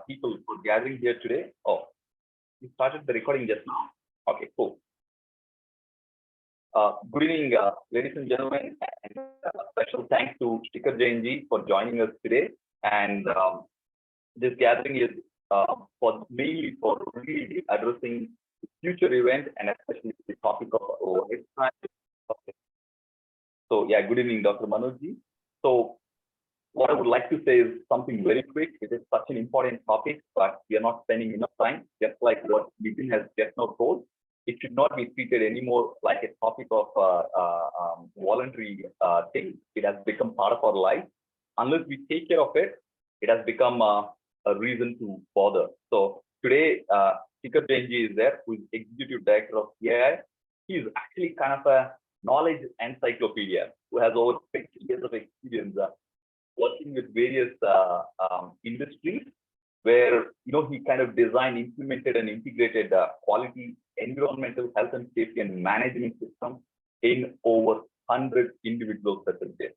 people for gathering here today. Oh, you started the recording just now. Okay, cool. Good evening, ladies and gentlemen, and special thanks to Shikhar Jain ji for joining us today. And this gathering is mainly for really addressing the future event and especially the topic of lifestyle. Okay. So yeah, good evening, Dr. Manoj ji. So what I would like to say is something very quick. It is such an important topic, but we are not spending enough time. Just like what Vipin has just now told, it should not be treated anymore like a topic of voluntary thing. It has become part of our life. Unless we take care of it, it has become a reason to bother. So today, Shikhar Jain ji is there, who is Executive Director of CII. He is actually kind of a knowledge encyclopedia who has over 50 years of experience working with various industries, where he kind of designed, implemented, and integrated quality environmental health and safety and management system in over 100 individual facilities.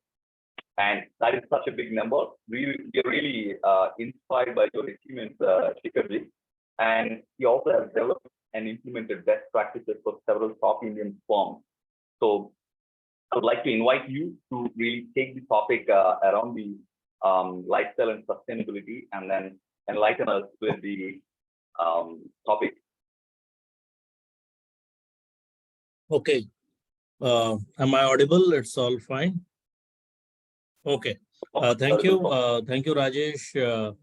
And that is such a big number. We are really inspired by your achievements, Shikhar ji. And he also has developed and implemented best practices for several top Indian firms. So I would like to invite you to really take the topic around the lifestyle and sustainability, and then enlighten us with the topic. Okay. Am I audible? It's all fine. Okay. Thank you. Thank you, Rajesh.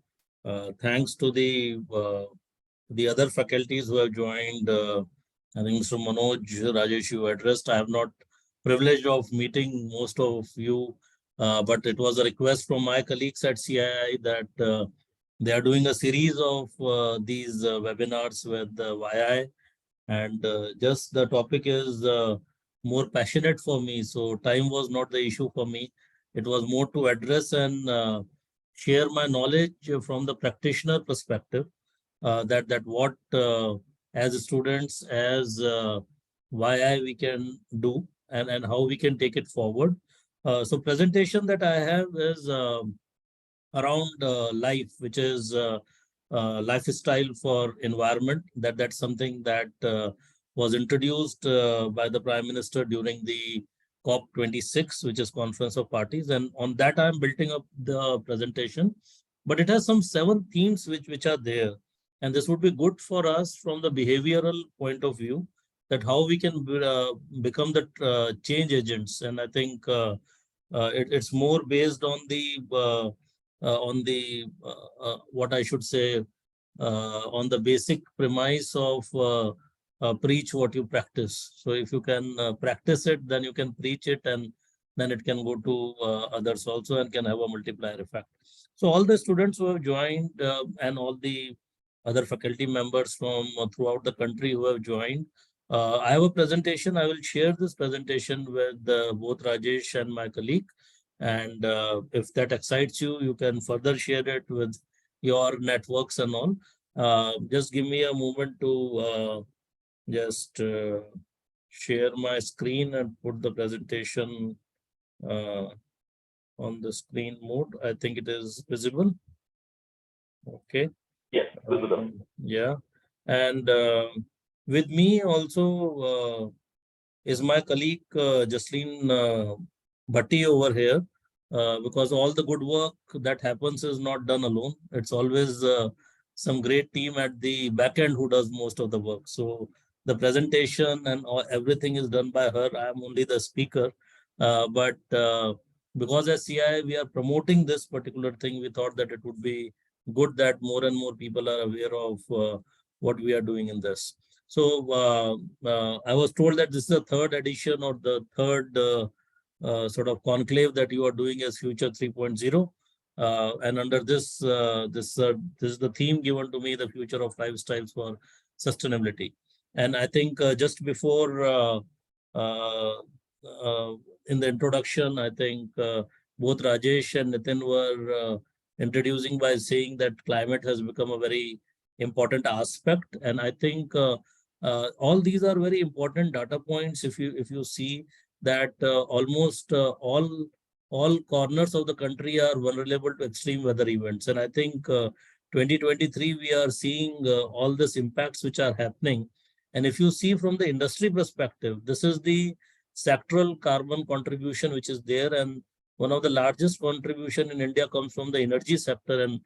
Thanks to the other faculties who have joined. I think Mr. Manoj, Rajesh, you addressed. I have not privilege of meeting most of you, but it was a request from my colleagues at CII that they are doing a series of these webinars with YI, and just the topic is more passionate for me. So time was not the issue for me. It was more to address and share my knowledge from the practitioner perspective, that what as students, as YI we can do, and how we can take it forward. So presentation that I have is around life, which is lifestyle for environment. That's something that was introduced by the Prime Minister during the COP26, which is Conference of Parties. And on that, I'm building up the presentation. But it has some 7 themes which are there. And this would be good for us from the behavioral point of view, that how we can become the change agents. And I think it's more based on the what I should say, on the basic premise of preach what you practice. So if you can practice it, then you can preach it, and then it can go to others also and can have a multiplier effect. So all the students who have joined and all the other faculty members from throughout the country who have joined, I have a presentation. I will share this presentation with both Rajesh and my colleague. And if that excites you, you can further share it with your networks and all. Just give me a moment to just share my screen and put the presentation on the screen mode. I think it is visible. Okay. Yes, visible. Yeah. And with me also is my colleague Jasleen Bhatti over here, because all the good work that happens is not done alone. It's always some great team at the back end who does most of the work. So the presentation and everything is done by her. I am only the speaker. But because as CII we are promoting this particular thing, we thought that it would be good that more and more people are aware of what we are doing in this. So I was told that this is the 3rd edition or the 3rd sort of conclave that you are doing as Future 3.0. And under this, this is the theme given to me, the future of lifestyles for sustainability. And I think just before in the introduction, I think both Rajesh and Nitin were introducing by saying that climate has become a very important aspect. And I think all these are very important data points. If you see that almost all corners of the country are vulnerable to extreme weather events. And I think 2023, we are seeing all these impacts which are happening. And if you see from the industry perspective, this is the sectoral carbon contribution which is there. And one of the largest contribution in India comes from the energy sector. And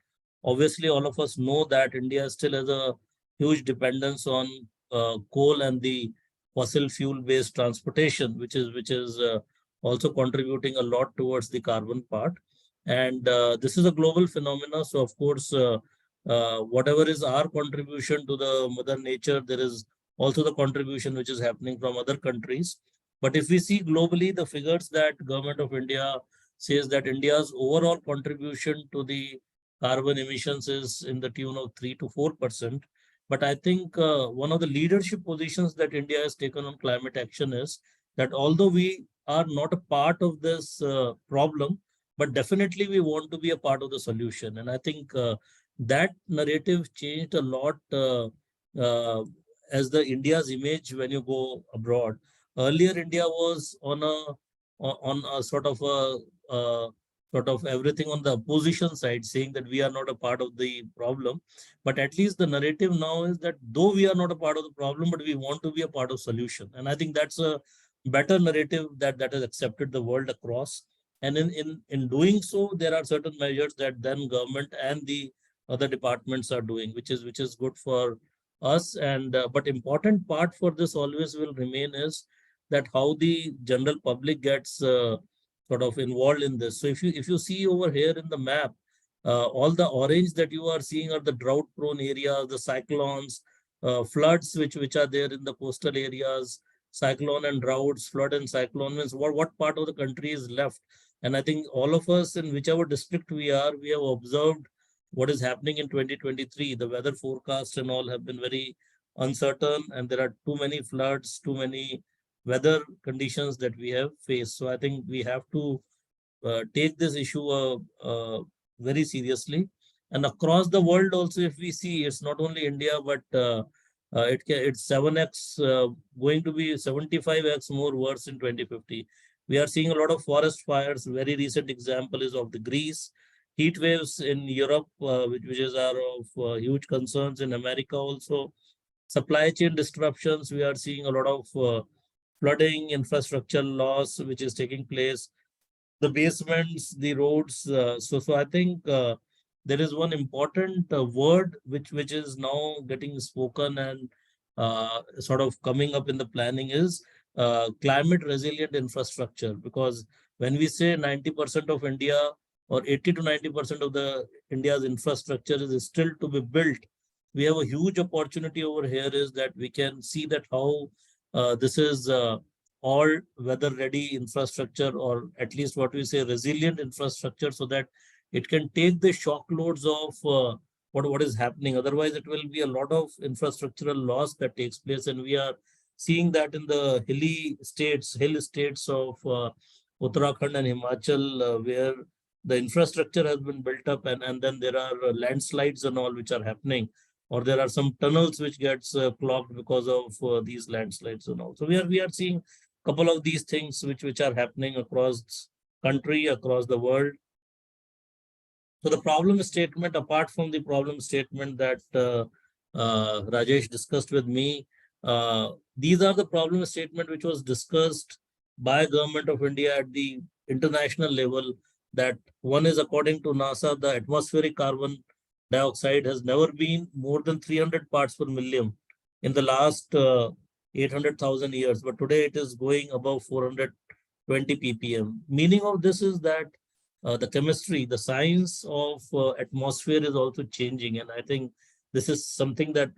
obviously, all of us know that India still has a huge dependence on coal and the fossil fuel based transportation, which is also contributing a lot towards the carbon part. And this is a global phenomena. So of course, whatever is our contribution to the mother nature, there is also the contribution which is happening from other countries. But if we see globally, the figures that government of India says that India's overall contribution to the carbon emissions is in the tune of 3 to 4%. But I think one of the leadership positions that India has taken on climate action is that although we are not a part of this problem, but definitely we want to be a part of the solution. And I think that narrative changed a lot uh, as the India's image when you go abroad. Earlier, India was on a sort of everything on the opposition side, saying that we are not a part of the problem. But at least the narrative now is that though we are not a part of the problem, but we want to be a part of solution. And I think that's a better narrative that has accepted the world across. And in doing so, there are certain measures that then government and the other departments are doing, which is good for us. And but important part for this always will remain is that how the general public gets sort of involved in this. So if you see over here in the map, all the orange that you are seeing are the drought prone areas, the cyclones, floods which are there in the coastal areas. Cyclone and droughts, flood and cyclone means what part of the country is left. And I think all of us in whichever district we are, we have observed what is happening in 2023. The weather forecasts and all have been very uncertain, and there are too many floods, too many weather conditions that we have faced. So I think we have to take this issue very seriously. And across the world also, if we see, it's not only India, but it's 7x going to be 75x more worse in 2050. We are seeing a lot of forest fires. Very recent example is of the Greece. Heat waves in Europe, which are of huge concerns in America also. Supply chain disruptions, we are seeing a lot of flooding, infrastructure loss, which is taking place. The basements, the roads. So I think there is one important word which is now getting spoken and sort of coming up in the planning is climate resilient infrastructure. Because when we say 90% of India or 80 to 90% of the India's infrastructure is still to be built, we have a huge opportunity over here is that we can see that how this is all weather ready infrastructure, or at least what we say resilient infrastructure, so that it can take the shock loads of what is happening. Otherwise, it will be a lot of infrastructural loss that takes place. And we are seeing that in the hill states of Uttarakhand and Himachal, where the infrastructure has been built up, and then there are landslides and all which are happening, or there are some tunnels which gets clogged because of these landslides and all. So we are seeing a couple of these things which are happening across country, across the world. So the problem statement, apart from the problem statement that Rajesh discussed with me, these are the problem statement which was discussed by Government of India at the international level. That one is, according to NASA, the atmospheric carbon dioxide has never been more than 300 parts per million in the last 800,000 years. But today it is going above 420 ppm. Meaning of this is that the chemistry, the science of atmosphere is also changing. And I think this is something that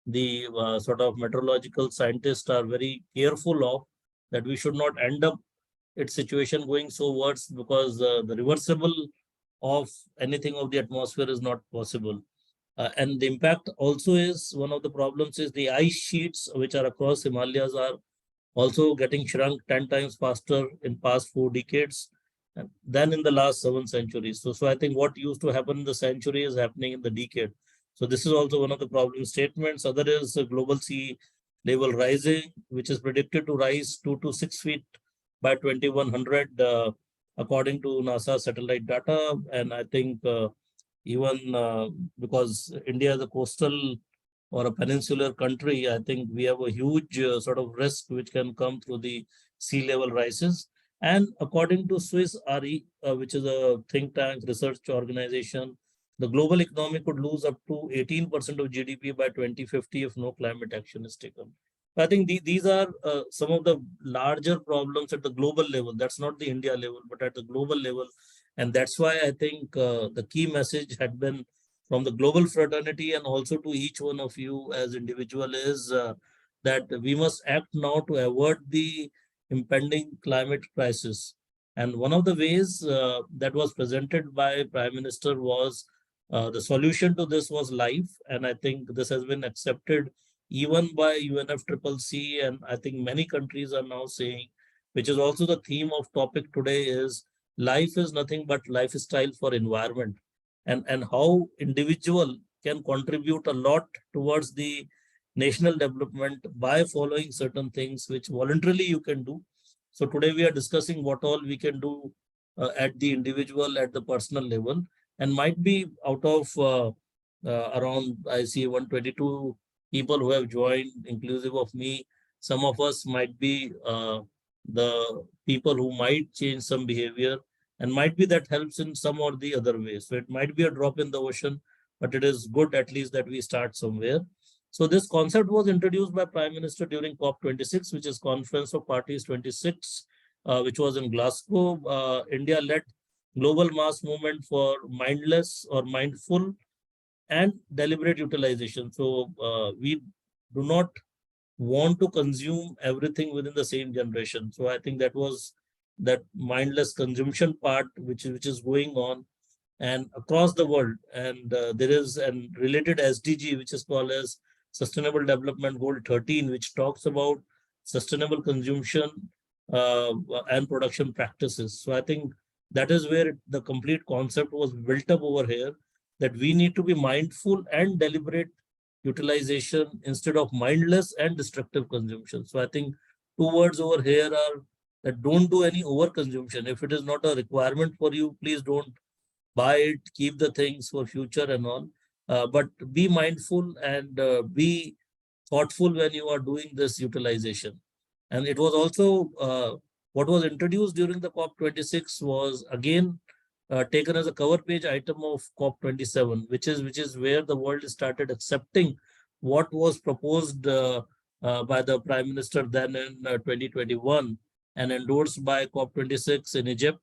the sort of meteorological scientists are very careful of, that we should not end up its situation going so worse, because the reversible of anything of the atmosphere is not possible. And the impact also is, one of the problems is the ice sheets which are across Himalayas are also getting shrunk 10 times faster in past 4 decades than in the last 7 centuries. So I think what used to happen in the century is happening in the decade. So this is also one of the problem statements. Other is global sea level rising, which is predicted to rise 2 to 6 feet by 2100, according to NASA satellite data. And I think even because India is a coastal or a peninsular country, I think we have a huge sort of risk which can come through the sea level rises. And according to Swiss RE, which is a think tank research organization, the global economy could lose up to 18% of GDP by 2050 if no climate action is taken. I think these are some of the larger problems at the global level. That's not the India level, but at the global level. And that's why I think the key message had been from the global fraternity and also to each one of you as individual is that we must act now to avoid the impending climate crisis. And one of the ways that was presented by Prime Minister was the solution to this was life. And I think this has been accepted even by UNFCCC. And I think many countries are now saying, which is also the theme of topic today is life is nothing but lifestyle for environment, and how individual can contribute a lot towards the national development by following certain things which voluntarily you can do. So today we are discussing what all we can do at the individual, at the personal level, and might be out of around, I see 122 people who have joined, inclusive of me. Some of us might be the people who might change some behavior, and might be that helps in some or the other way. So it might be a drop in the ocean, but it is good at least that we start somewhere. So this concept was introduced by Prime Minister during COP26, which is Conference of Parties 26, which was in Glasgow. India led global mass movement for mindless or mindful and deliberate utilization. So we do not want to consume everything within the same generation. So I think that was that mindless consumption part which is going on and across the world. And there is a related SDG which is called as Sustainable Development Goal 13, which talks about sustainable consumption and production practices. So I think that is where the complete concept was built up over here, that we need to be mindful and deliberate utilization instead of mindless and destructive consumption. So I think two words over here are that don't do any overconsumption. If it is not a requirement for you, please don't buy it, keep the things for future and all. But be mindful and be thoughtful when you are doing this utilization. And it was also what was introduced during the COP26 was again taken as a cover page item of COP27, which is where the world started accepting what was proposed by the Prime Minister then in 2021 and endorsed by COP26 in Egypt.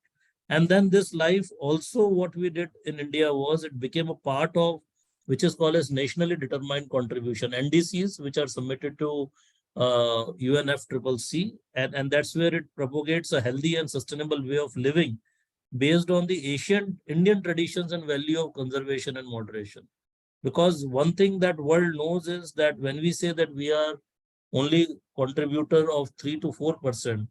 And then this life also what we did in India was it became a part of which is called as nationally determined contribution, NDCs, which are submitted to UNFCCC. And that's where it propagates a healthy and sustainable way of living based on the ancient Indian traditions and value of conservation and moderation. Because one thing that world knows is that when we say that we are only contributor of 3 to 4%,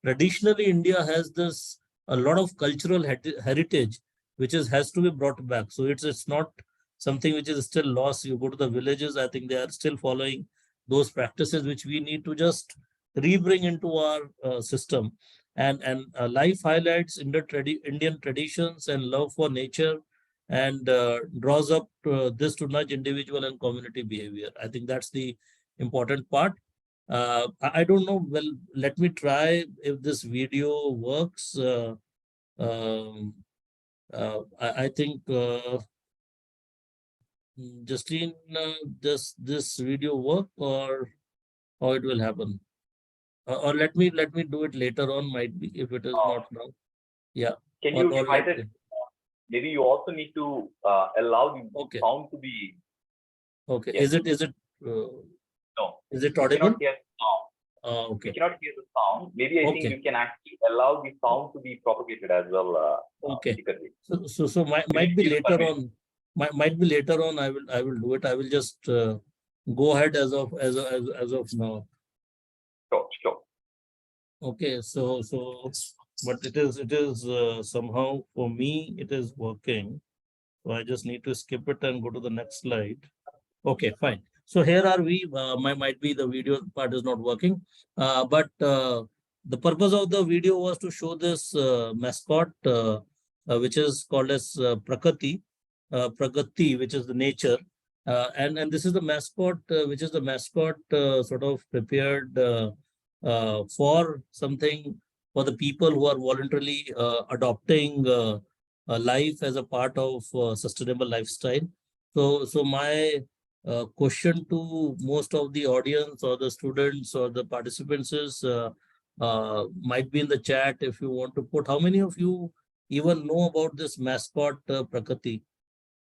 traditionally India has this a lot of cultural heritage which has to be brought back. So it's not something which is still lost. You go to the villages, I think they are still following those practices which we need to just rebring into our system. And life highlights Indian traditions and love for nature and draws up this to nudge individual and community behavior. I think that's the important part. I don't know. Well, let me try if this video works. I think Justine, does this video work or how it will happen? Or let me do it later on. Might be if it is not now. Yeah. Can you divide it? Maybe you also need to allow the sound to be. Okay. Yes. Is it? No. Is it audible? You cannot hear sound. Okay. You cannot hear the sound. Maybe I think you can actually allow the sound to be propagated as well. Okay. So might be later on. Might be later on. I will do it. I will just go ahead as of now. Sure. Okay. So but it is somehow for me it is working. So I just need to skip it and go to the next slide. Okay, fine. So here are we. Might be the video part is not working, but the purpose of the video was to show this mascot, which is called as Prakriti. Pragati, which is the nature. And this is the mascot, which is the mascot sort of prepared for something for the people who are voluntarily adopting life as a part of sustainable lifestyle. So my question to most of the audience or the students or the participants is might be in the chat if you want to put how many of you even know about this mascot Prakati.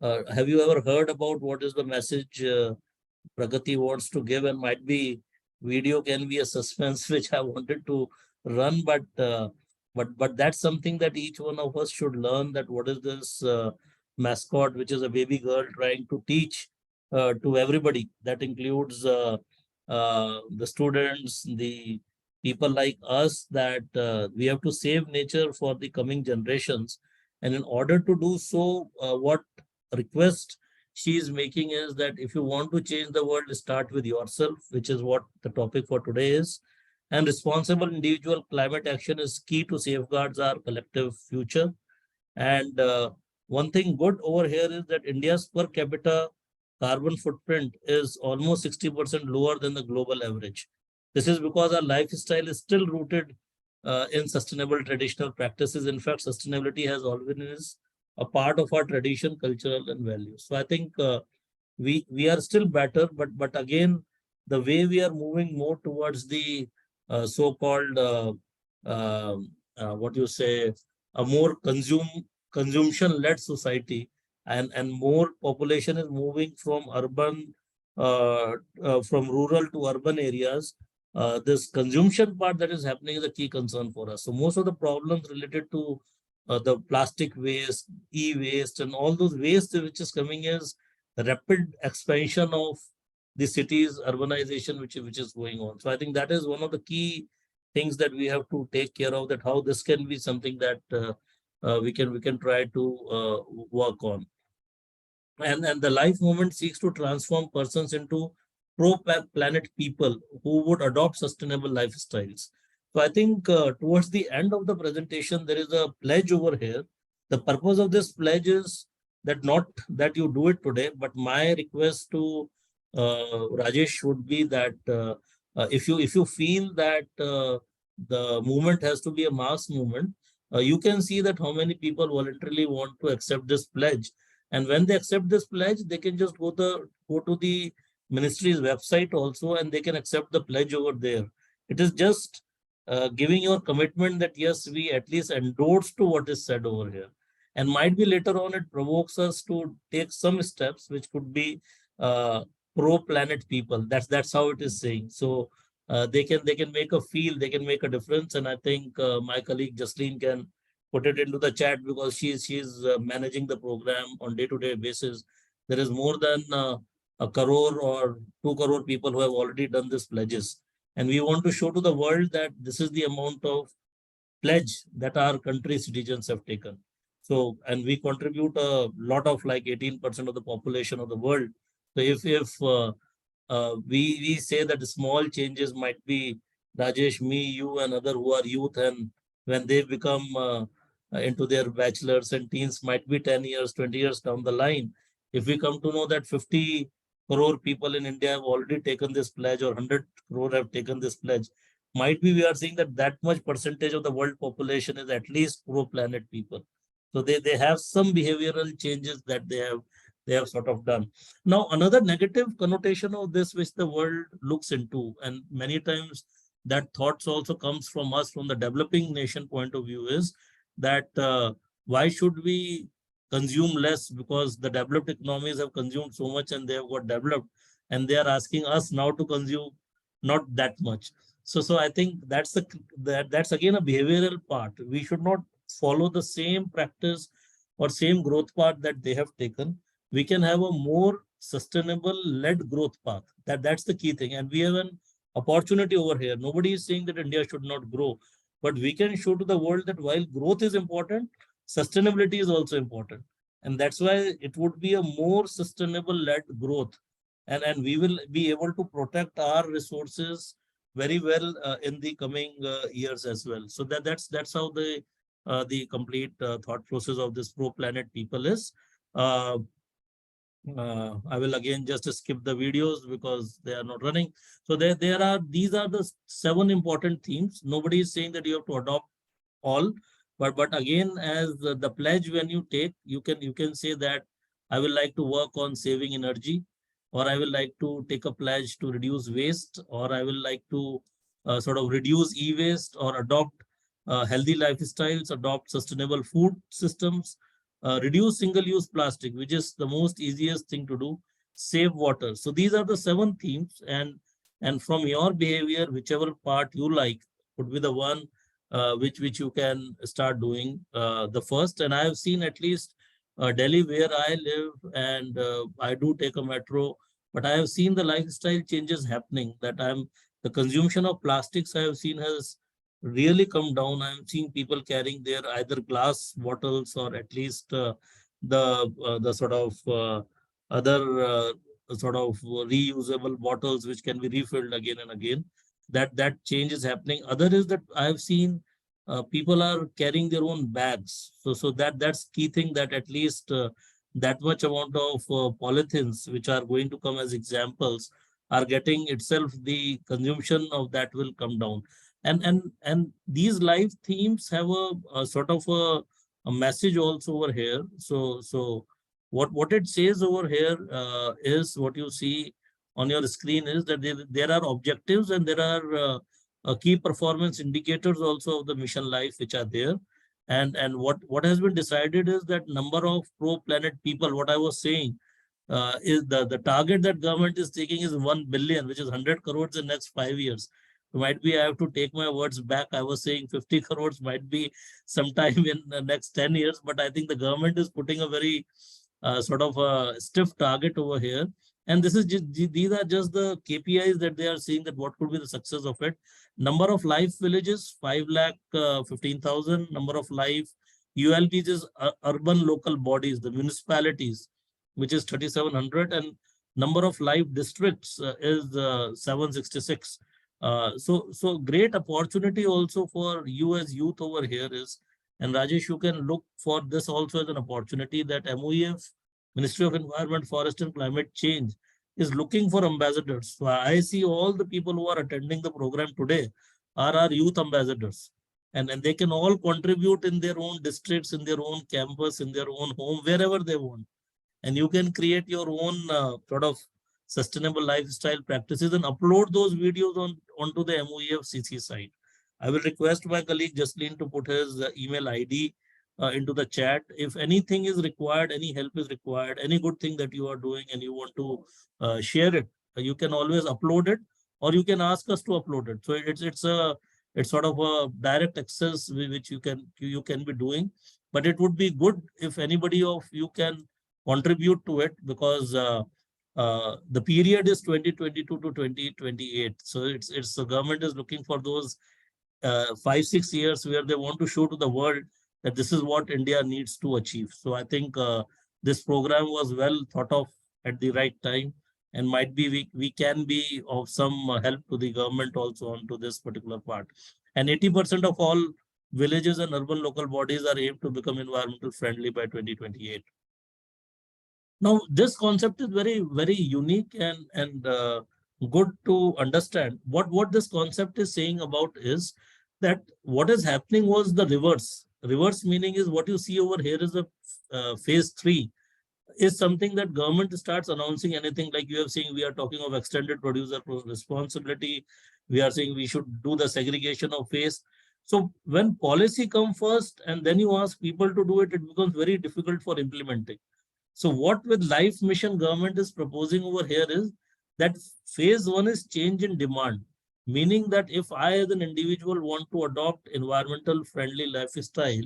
Have you ever heard about what is the message Pragati wants to give? And might be video can be a suspense which I wanted to run, but that's something that each one of us should learn, that what is this mascot, which is a baby girl trying to teach to everybody. That includes the students, the people like us, that we have to save nature for the coming generations. And in order to do so, what request she is making is that if you want to change the world, start with yourself, which is what the topic for today is. And responsible individual climate action is key to safeguards our collective future. And one thing good over here is that India's per capita carbon footprint is almost 60% lower than the global average. This is because our lifestyle is still rooted in sustainable traditional practices. In fact, sustainability has always a part of our tradition, cultural, and values. So I think we are still better, but again, the way we are moving more towards the so-called what you say, a more consumption-led society, and more population is moving from urban from rural to urban areas. This consumption part that is happening is a key concern for us. So most of the problems related to the plastic waste, e-waste, and all those waste which is coming is the rapid expansion of the cities, urbanization, which is going on. So I think that is one of the key things that we have to take care of, that how this can be something that we can try to work on. And the life movement seeks to transform persons into pro-planet people who would adopt sustainable lifestyles. So I think towards the end of the presentation, there is a pledge over here. The purpose of this pledge is that not that you do it today, but my request to Rajesh would be that if you feel that the movement has to be a mass movement, you can see that how many people voluntarily want to accept this pledge. And when they accept this pledge, they can just go to the ministry's website also, and they can accept the pledge over there. It is just giving your commitment that yes, we at least endorse to what is said over here. And might be later on it provokes us to take some steps which could be pro-planet people. That's how it is saying. So they can make a feel, they can make a difference. And I think my colleague Jasleen can put it into the chat, because she's managing the program on day-to-day basis. There is more than a crore or 2 crore people who have already done these pledges. And we want to show to the world that this is the amount of pledge that our country citizens have taken. So, and we contribute a lot of like 18% of the population of the world. So if we say that small changes might be Rajesh, me, you, and other who are youth, and when they become into their bachelors and teens, might be 10 years, 20 years down the line. If we come to know that 50 crore people in India have already taken this pledge, or 100 crore have taken this pledge, might be we are seeing that much percentage of the world population is at least pro-planet people. So they have some behavioral changes that they have sort of done. Now, another negative connotation of this which the world looks into, and many times that thoughts also comes from us from the developing nation point of view, is that why should we consume less, because the developed economies have consumed so much and they have got developed, and they are asking us now to consume not that much. So I think that's that's again a behavioral part. We should not follow the same practice or same growth path that they have taken. We can have a more sustainable led growth path. That's the key thing. And we have an opportunity over here. Nobody is saying that India should not grow, but we can show to the world that while growth is important, sustainability is also important. And that's why it would be a more sustainable led growth. And we will be able to protect our resources very well in the coming years as well. So that's how the complete thought process of this pro planet people is. Uh, I will again just skip the videos because they are not running. So these are the 7 important themes. Nobody is saying that you have to adopt all, but again, as the pledge when you take, you can say that I will like to work on saving energy, or I will like to take a pledge to reduce waste, or I will like to sort of reduce e-waste or adopt healthy lifestyles, adopt sustainable food systems, reduce single-use plastic, which is the most easiest thing to do, save water. So these are the 7 themes, and from your behavior, whichever part you like would be the one which you can start doing the first. And I have seen at least Delhi where I live, and I do take a metro, but I have seen the lifestyle changes happening. That the consumption of plastics I have seen has really come down. I'm seeing people carrying their either glass bottles or at least the sort of other sort of reusable bottles which can be refilled again and again. That change is happening. Other is that I have seen people are carrying their own bags. So that's key thing, that at least that much amount of polythenes which are going to come as examples are getting itself, the consumption of that will come down. And these live themes have a sort of a message also over here. So what it says over here is what you see on your screen is that there are objectives, and there are key performance indicators also of the mission life which are there. And what has been decided is that number of pro-planet people, what I was saying, is the target that government is taking is 1 billion, which is 100 crores in next 5 years. Might be I have to take my words back. I was saying 50 crores might be sometime in the next 10 years, but I think the government is putting a very sort of a stiff target over here. And this is just, these are just the KPIs that they are seeing, that what could be the success of it. Number of live villages, 5 lakh 15,000. Number of live ULBs is urban local bodies, the municipalities, which is 3,700. And number of live districts is 766. So great opportunity also for you as youth over here is, and Rajesh, you can look for this also as an opportunity, that MOEF, Ministry of Environment, Forest and Climate Change, is looking for ambassadors. So I see all the people who are attending the program today are our youth ambassadors. And they can all contribute in their own districts, in their own campus, in their own home, wherever they want. And you can create your own sort of sustainable lifestyle practices and upload those videos onto the MOEF CC site. I will request my colleague Jaslin to put his email ID into the chat. If anything is required, any help is required, any good thing that you are doing and you want to share it, you can always upload it, or you can ask us to upload it. So it's sort of a direct access which you can be doing. But it would be good if anybody of you can contribute to it, because the period is 2022 to 2028. So it's the government is looking for those 5-6 years where they want to show to the world that this is what India needs to achieve. So I think this program was well thought of at the right time, and might be we can be of some help to the government also onto this particular part. And 80% of all villages and urban local bodies are aimed to become environmental friendly by 2028. Now, this concept is very, very unique and good to understand. What this concept is saying about is that what is happening was the reverse. Reverse meaning is what you see over here is the phase 3 is something that government starts announcing anything, like you have seen, we are talking of extended producer responsibility. We are saying we should do the segregation of waste. So when policy comes first and then you ask people to do it, it becomes very difficult for implementing. So what with life mission government is proposing over here is that phase 1 is change in demand, meaning that if I as an individual want to adopt environmental friendly lifestyle,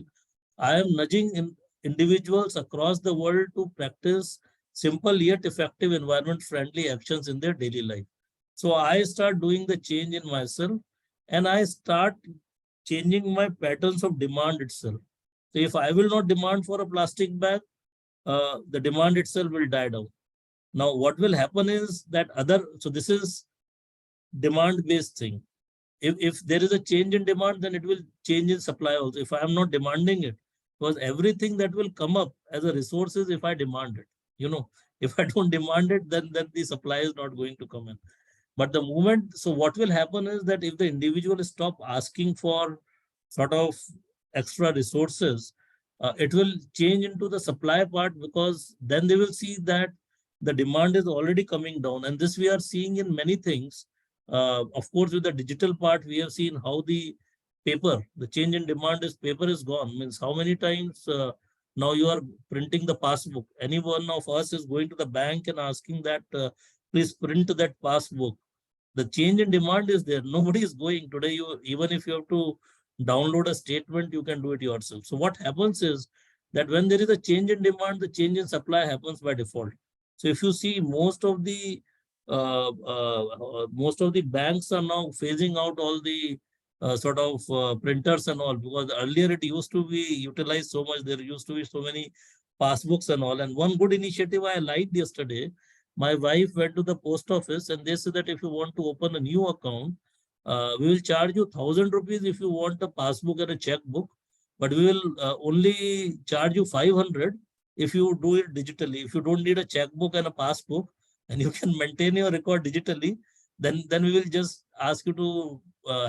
I am nudging individuals across the world to practice simple yet effective environment friendly actions in their daily life. So I start doing the change in myself, and I start changing my patterns of demand itself. So if I will not demand for a plastic bag, the demand itself will die down. Now, what will happen is that so this is demand-based thing. If there is a change in demand, then it will change in supply also. If I am not demanding it, because everything that will come up as a resource is if I demand it. If I don't demand it, then the supply is not going to come in. But the moment, so what will happen is that if the individual stop asking for sort of extra resources, it will change into the supply part, because then they will see that the demand is already coming down. And this we are seeing in many things. Of course, with the digital part, we have seen how the change in demand is paper is gone. Means how many times now you are printing the passbook. Any one of us is going to the bank and asking that, please print that passbook. The change in demand is there. Nobody is going today. You, even if you have to download a statement, you can do it yourself. So what happens is that when there is a change in demand, the change in supply happens by default. So if you see, most of the banks are now phasing out all the printers and all, because earlier it used to be utilized so much. There used to be so many passbooks and all. And one good initiative I liked yesterday, my wife went to the post office and they said that if you want to open a new account, we will charge you 1,000 rupees if you want a passbook and a checkbook, but we will only charge you 500 if you do it digitally. If you don't need a checkbook and a passbook and you can maintain your record digitally, then we will just ask you to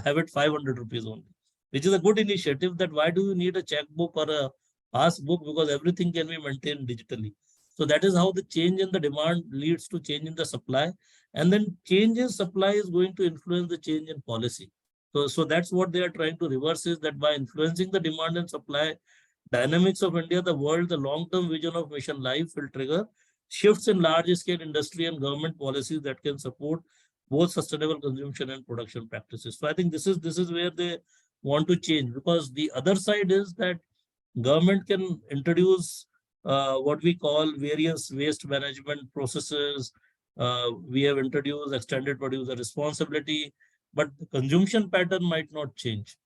have it 500 rupees only, which is a good initiative. That why do you need a checkbook or a passbook, because everything can be maintained digitally. So that is how the change in the demand leads to change in the supply. And then change in supply is going to influence the change in policy. So that's what they are trying to reverse, is that by influencing the demand and supply dynamics of India, the world, the long-term vision of Mission Life will trigger shifts in large-scale industry and government policies that can support both sustainable consumption and production practices. So I think this is where they want to change, because the other side is that government can introduce what we call various waste management processes. We have introduced extended producer responsibility, but the consumption pattern might not change.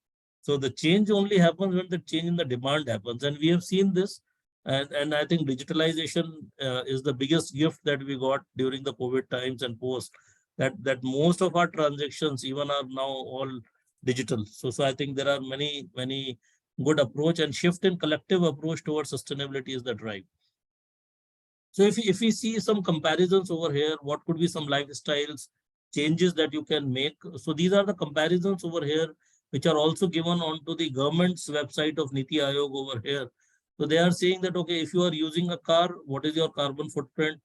So the change only happens when the change in the demand happens. And we have seen this. And I think digitalization is the biggest gift that we got during the COVID times and post, that most of our transactions even are now all digital. So I think there are many good approach, and shift in collective approach towards sustainability is the drive. So if we see some comparisons over here, what could be some lifestyles changes that you can make? So these are the comparisons over here, which are also given onto the government's website of Niti Aayog over here. So they are saying that, okay, if you are using a car, what is your carbon footprint?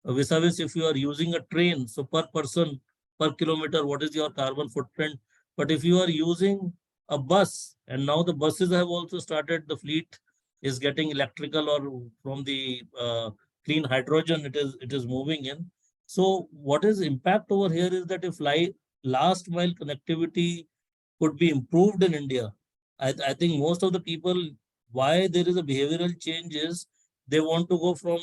Vis-a-vis if you are using a train, so per person, per kilometer, what is your carbon footprint? But if you are using a bus, and now the buses have also started, the fleet is getting electrical or from the clean hydrogen, it is moving in. So what is impact over here is that if last mile connectivity could be improved in India, I think most of the people, why there is a behavioral change is they want to go from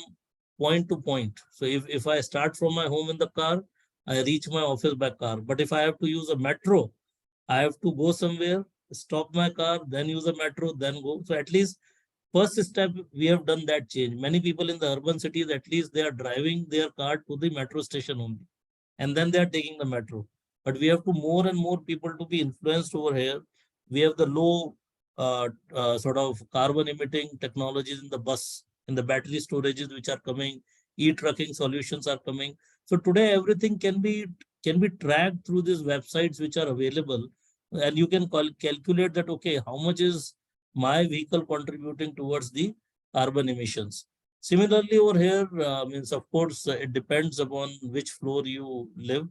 point to point. So if I start from my home in the car, I reach my office by car. But if I have to use a metro, I have to go somewhere, stop my car, then use a metro, then go. So at least first step, we have done that change. Many people in the urban cities, at least they are driving their car to the metro station only, and then they are taking the metro. But we have to more and more people to be influenced over here. We have the low sort of carbon emitting technologies in the bus, in the battery storages which are coming, e-trucking solutions are coming. So today everything can be tracked through these websites which are available, and you can calculate that, okay, how much is my vehicle contributing towards the carbon emissions. Similarly, over here, means of course, it depends upon which floor you live.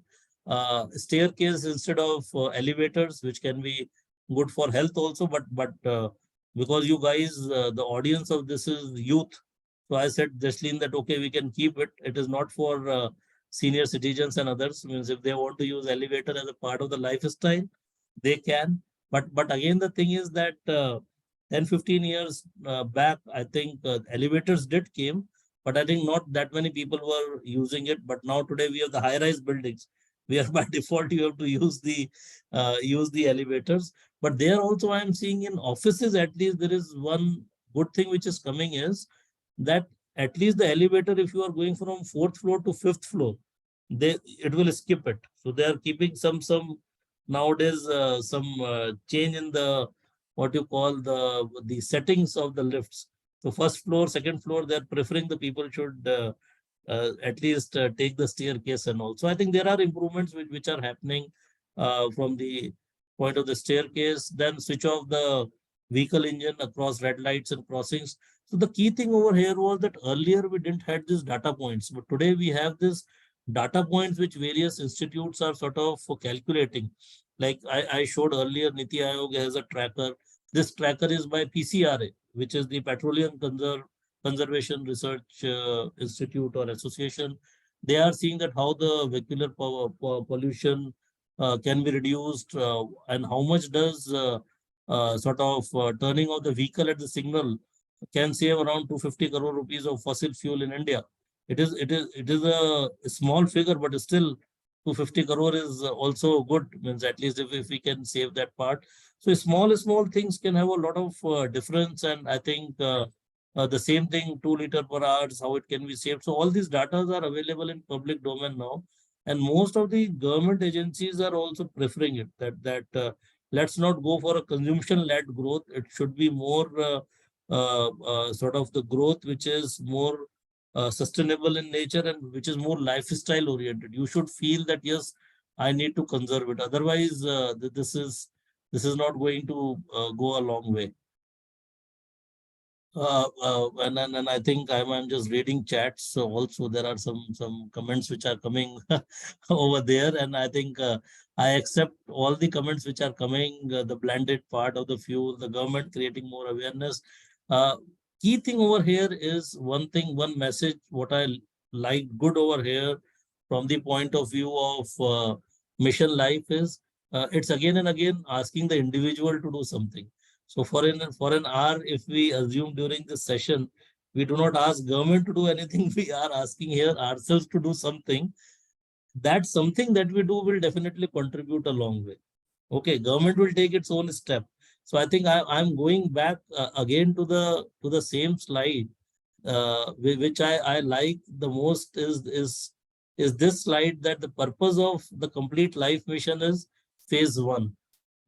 Staircase instead of elevators, which can be good for health also, but because you guys, the audience of this is youth, so I said, Jasleen, that okay, we can keep it. It is not for senior citizens and others. Means if they want to use elevator as a part of the lifestyle, they can. But again, the thing is that 10-15 years back, I think elevators did came, but I think not that many people were using it. But now today we have the high-rise buildings, where by default you have to use the elevators. But there also I am seeing in offices, at least there is one good thing which is coming, is that at least the elevator, if you are going from 4th floor to 5th floor, it will skip it. So they are keeping some nowadays some change in the what you call the settings of the lifts. So first floor, second floor, they're preferring the people should at least take the staircase and all. So I think there are improvements which are happening from the point of the staircase. Then switch off the vehicle engine across red lights and crossings. So the key thing over here was that earlier we didn't have these data points, but today we have this data points which various institutes are sort of calculating. Like I showed earlier, Niti Aayog has a tracker. This tracker is by PCRA, which is the Petroleum Conservation Research Institute or Association. They are seeing that how the vehicular pollution can be reduced and how much does turning off the vehicle at the signal can save around 250 crore rupees of fossil fuel in India. It is a small figure, but still 250 crore is also good. Means at least if we can save that part. So small things can have a lot of difference, and I think the same thing, 2 liter per hour, how it can be saved. So all these data are available in public domain now, and most of the government agencies are also preferring it. Let's not go for a consumption-led growth. It should be more sort of the growth which is more sustainable in nature and which is more lifestyle oriented. You should feel that yes, I need to conserve it. Otherwise, this is not going to go a long way. And I think I'm just reading chats. So also there are some comments which are coming over there, and I think I accept all the comments which are coming. The blended part of the fuel, the government creating more awareness. Key thing over here is one message. What I like good over here from the point of view of mission life is it's again and again asking the individual to do something. So for an hour, if we assume during this session, we do not ask government to do anything, we are asking here ourselves to do something. That something that we do will definitely contribute a long way. Okay, government will take its own step. So I think I'm going back again to the same slide, which I like the most is this slide, that the purpose of the complete life mission is phase 1.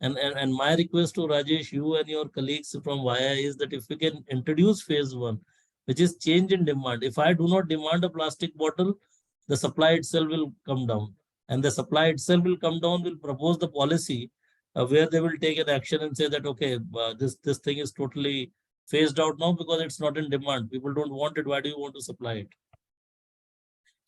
And my request to Rajesh, you and your colleagues from YI is that if we can introduce phase 1, which is change in demand. If I do not demand a plastic bottle, the supply itself will come down. And the supply itself will come down, will propose the policy where they will take an action and say that, okay, this thing is totally phased out now because it's not in demand. People don't want it. Why do you want to supply it?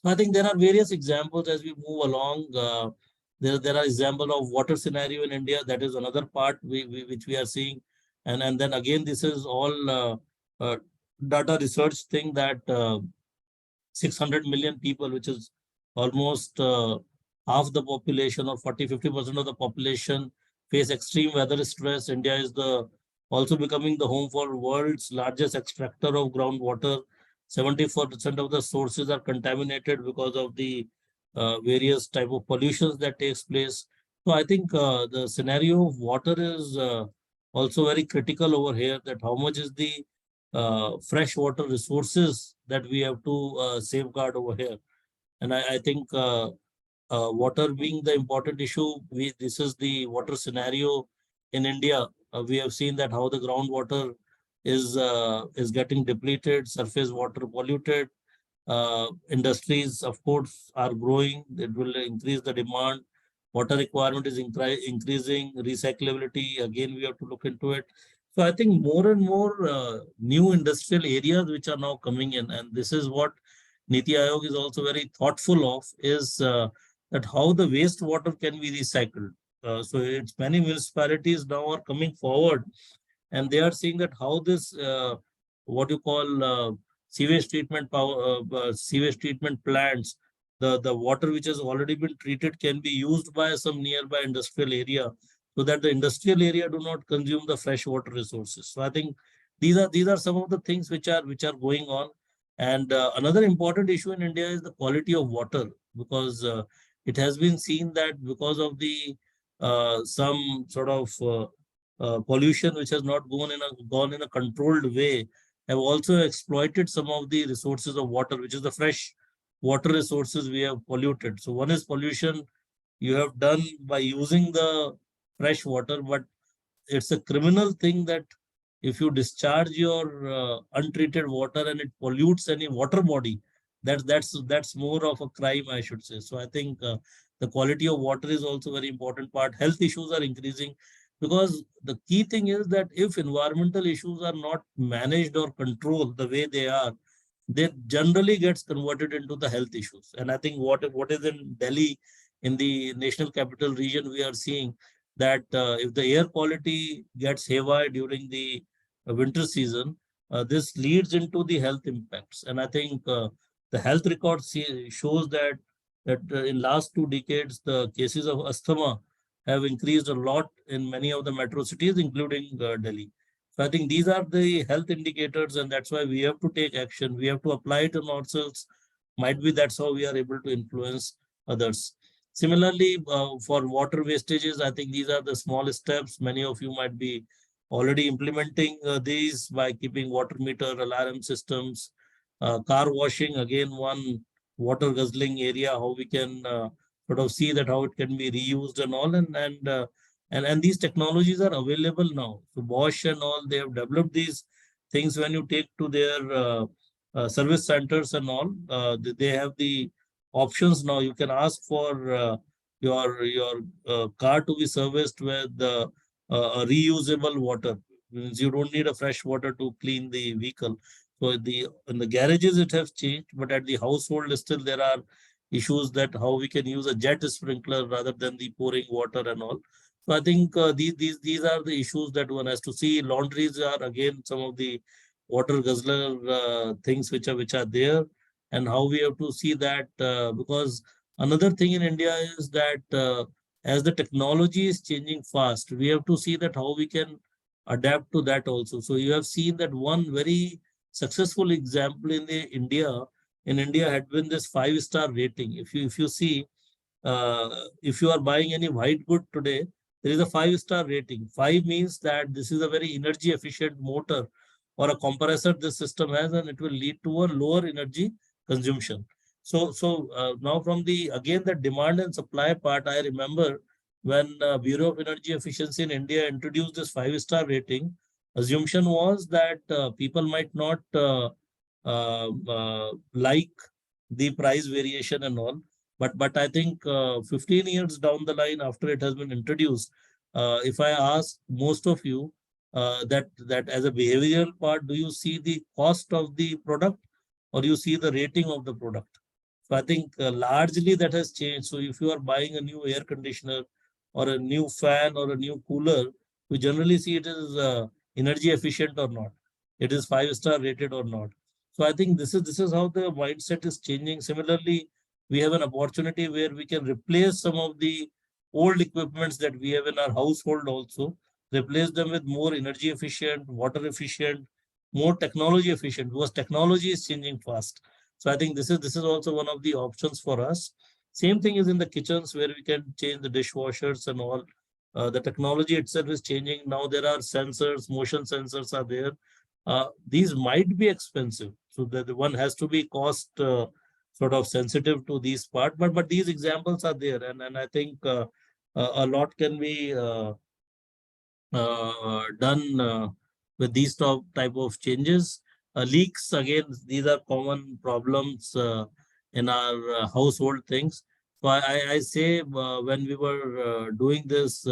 So I think there are various examples as we move along. There are examples of water scenario in India. That is another part which we are seeing. And then again, this is all data research thing that 600 million people, which is almost half the population or 40-50% of the population, face extreme weather stress. India is also becoming the home for world's largest extractor of groundwater. 74% of the sources are contaminated because of the various type of pollutions that takes place. So I think the scenario of water is also very critical over here, that how much is the fresh water resources that we have to safeguard over here. And I think water being the important issue, this is the water scenario in India. We have seen that how the groundwater is getting depleted, surface water polluted. Industries, of course, are growing. It will increase the demand. Water requirement is increasing. Recyclability, again, we have to look into it. So I think more and more new industrial areas which are now coming in, and this is what Niti Aayog is also very thoughtful of, is that how the wastewater can be recycled. So it's many municipalities now are coming forward, and they are seeing that how this what you call sewage treatment sewage treatment plants, the water which has already been treated can be used by some nearby industrial area, so that the industrial area do not consume the fresh water resources. So I think these are some of the things which are going on. And another important issue in India is the quality of water, because it has been seen that because of the some sort of pollution which has not gone in a controlled way, have also exploited some of the resources of water, which is the fresh water resources we have polluted. So one is pollution you have done by using the fresh water, but it's a criminal thing that if you discharge your untreated water and it pollutes any water body, that's more of a crime, I should say. So I think the quality of water is also very important part. Health issues are increasing because the key thing is that if environmental issues are not managed or controlled the way they are, they generally gets converted into the health issues. And I think what is in Delhi, in the national capital region, we are seeing that if the air quality gets haywire during the winter season, this leads into the health impacts. And I think the health record shows that in last 2 decades, the cases of asthma have increased a lot in many of the metro cities, including Delhi. So I think these are the health indicators, and that's why we have to take action. We have to apply it on ourselves. Might be that's how we are able to influence others. Similarly, for water wastages, I think these are the small steps. Many of you might be already implementing these by keeping water meter, alarm systems, car washing, again, one water guzzling area, how we can sort of see that how it can be reused and all. And these technologies are available now. So Bosch and all, they have developed these things. When you take to their service centers and all, they have the options now. You can ask for your car to be serviced with a reusable water. Means you don't need a fresh water to clean the vehicle. So in the garages it has changed, but at the household still there are issues that how we can use a jet sprinkler rather than the pouring water and all. So I think these are the issues that one has to see. Laundries are again some of the water guzzler things which are there, and how we have to see that because another thing in India is that as the technology is changing fast, we have to see that how we can adapt to that also. So you have seen that one very successful example in India had been this 5-star rating. If you see, if you are buying any white good today, there is a 5-star rating. 5 means that this is a very energy efficient motor or a compressor this system has, and it will lead to a lower energy consumption. So now from the again the demand and supply part, I remember when Bureau of Energy Efficiency in India introduced this 5-star rating, assumption was that people might not like the price variation and all. But I think 15 years down the line after it has been introduced, if I ask most of you that as a behavioral part, do you see the cost of the product or you see the rating of the product? So I think largely that has changed. So if you are buying a new air conditioner or a new fan or a new cooler, you generally see it is energy efficient or not. It is 5-star rated or not. So I think this is how the mindset is changing. Similarly, we have an opportunity where we can replace some of the old equipments that we have in our household also, replace them with more energy efficient, water efficient, more technology efficient, because technology is changing fast. So I think this is also one of the options for us. Same thing is in the kitchens where we can change the dishwashers and all. The technology itself is changing. Now there are sensors, motion sensors are there. These might be expensive, so that the one has to be cost sort of sensitive to these part. But these examples are there, and I think a lot can be done with these type of changes. Leaks, again, these are common problems in our household things. So I say when we were doing this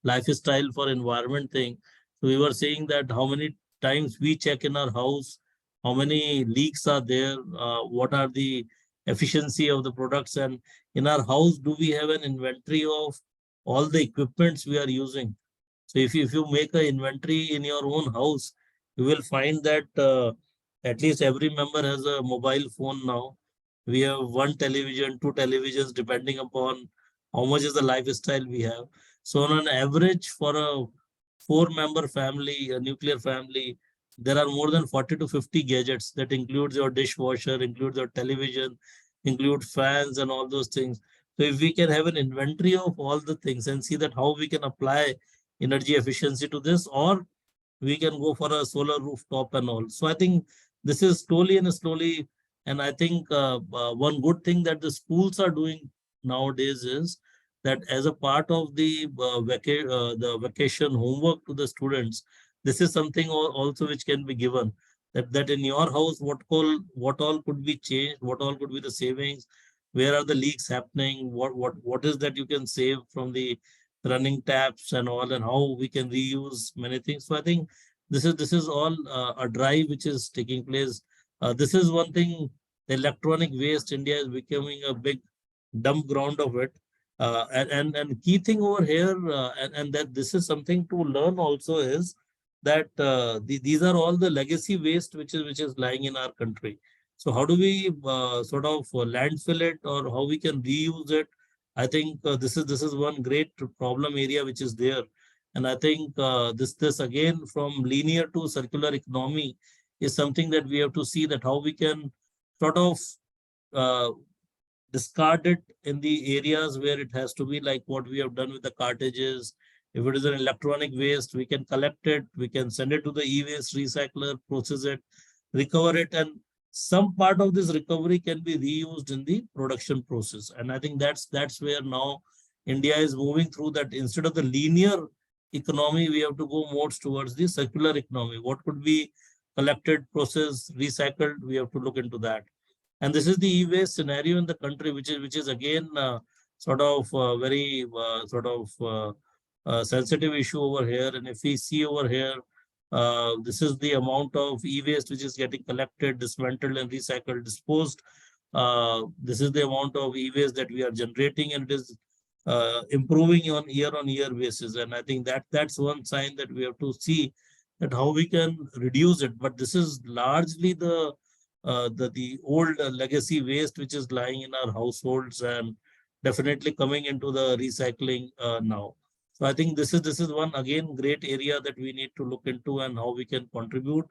lifestyle for environment thing, so we were saying that how many times we check in our house, how many leaks are there, what are the efficiency of the products, and in our house, do we have an inventory of all the equipments we are using? So if you make an inventory in your own house, you will find that at least every member has a mobile phone now. We have one television, two televisions, depending upon how much is the lifestyle we have. So on an average, for a 4-member family, a nuclear family, there are more than 40 to 50 gadgets. That includes your dishwasher, includes your television, include fans and all those things. So if we can have an inventory of all the things and see that how we can apply energy efficiency to this, or we can go for a solar rooftop and all. So I think this is slowly, and I think one good thing that the schools are doing nowadays is that as a part of the the vacation homework to the students, this is something also which can be given, that in your house, what all could be changed, what all could be the savings, where are the leaks happening, what is that you can save from the running taps and all, and how we can reuse many things. So I think this is all a drive which is taking place. This is one thing. The electronic waste, India is becoming a big dump ground of it. And key thing over here, and that this is something to learn also, is that these are all the legacy waste which is lying in our country. So how do we sort of landfill it, or how we can reuse it? I think this is one great problem area which is there. And I think this again, from linear to circular economy, is something that we have to see, that how we can sort of uh, discard it in the areas where it has to be, like what we have done with the cartridges. If it is an electronic waste, we can collect it, we can send it to the e-waste recycler, process it, recover it, and some part of this recovery can be reused in the production process. And I think that's where now India is moving through, that instead of the linear economy, we have to go more towards the circular economy. What could be collected, processed, recycled? We have to look into that. And this is the e-waste scenario in the country, which is again sort of very sensitive issue over here. And if we see over here, this is the amount of e-waste which is getting collected, dismantled, and recycled, disposed. This is the amount of e-waste that we are generating, and it is improving on year basis. And I think that's one sign that we have to see, that how we can reduce it. But this is largely the old legacy waste which is lying in our households, and definitely coming into the recycling now. So I think this is one again great area that we need to look into, and how we can contribute.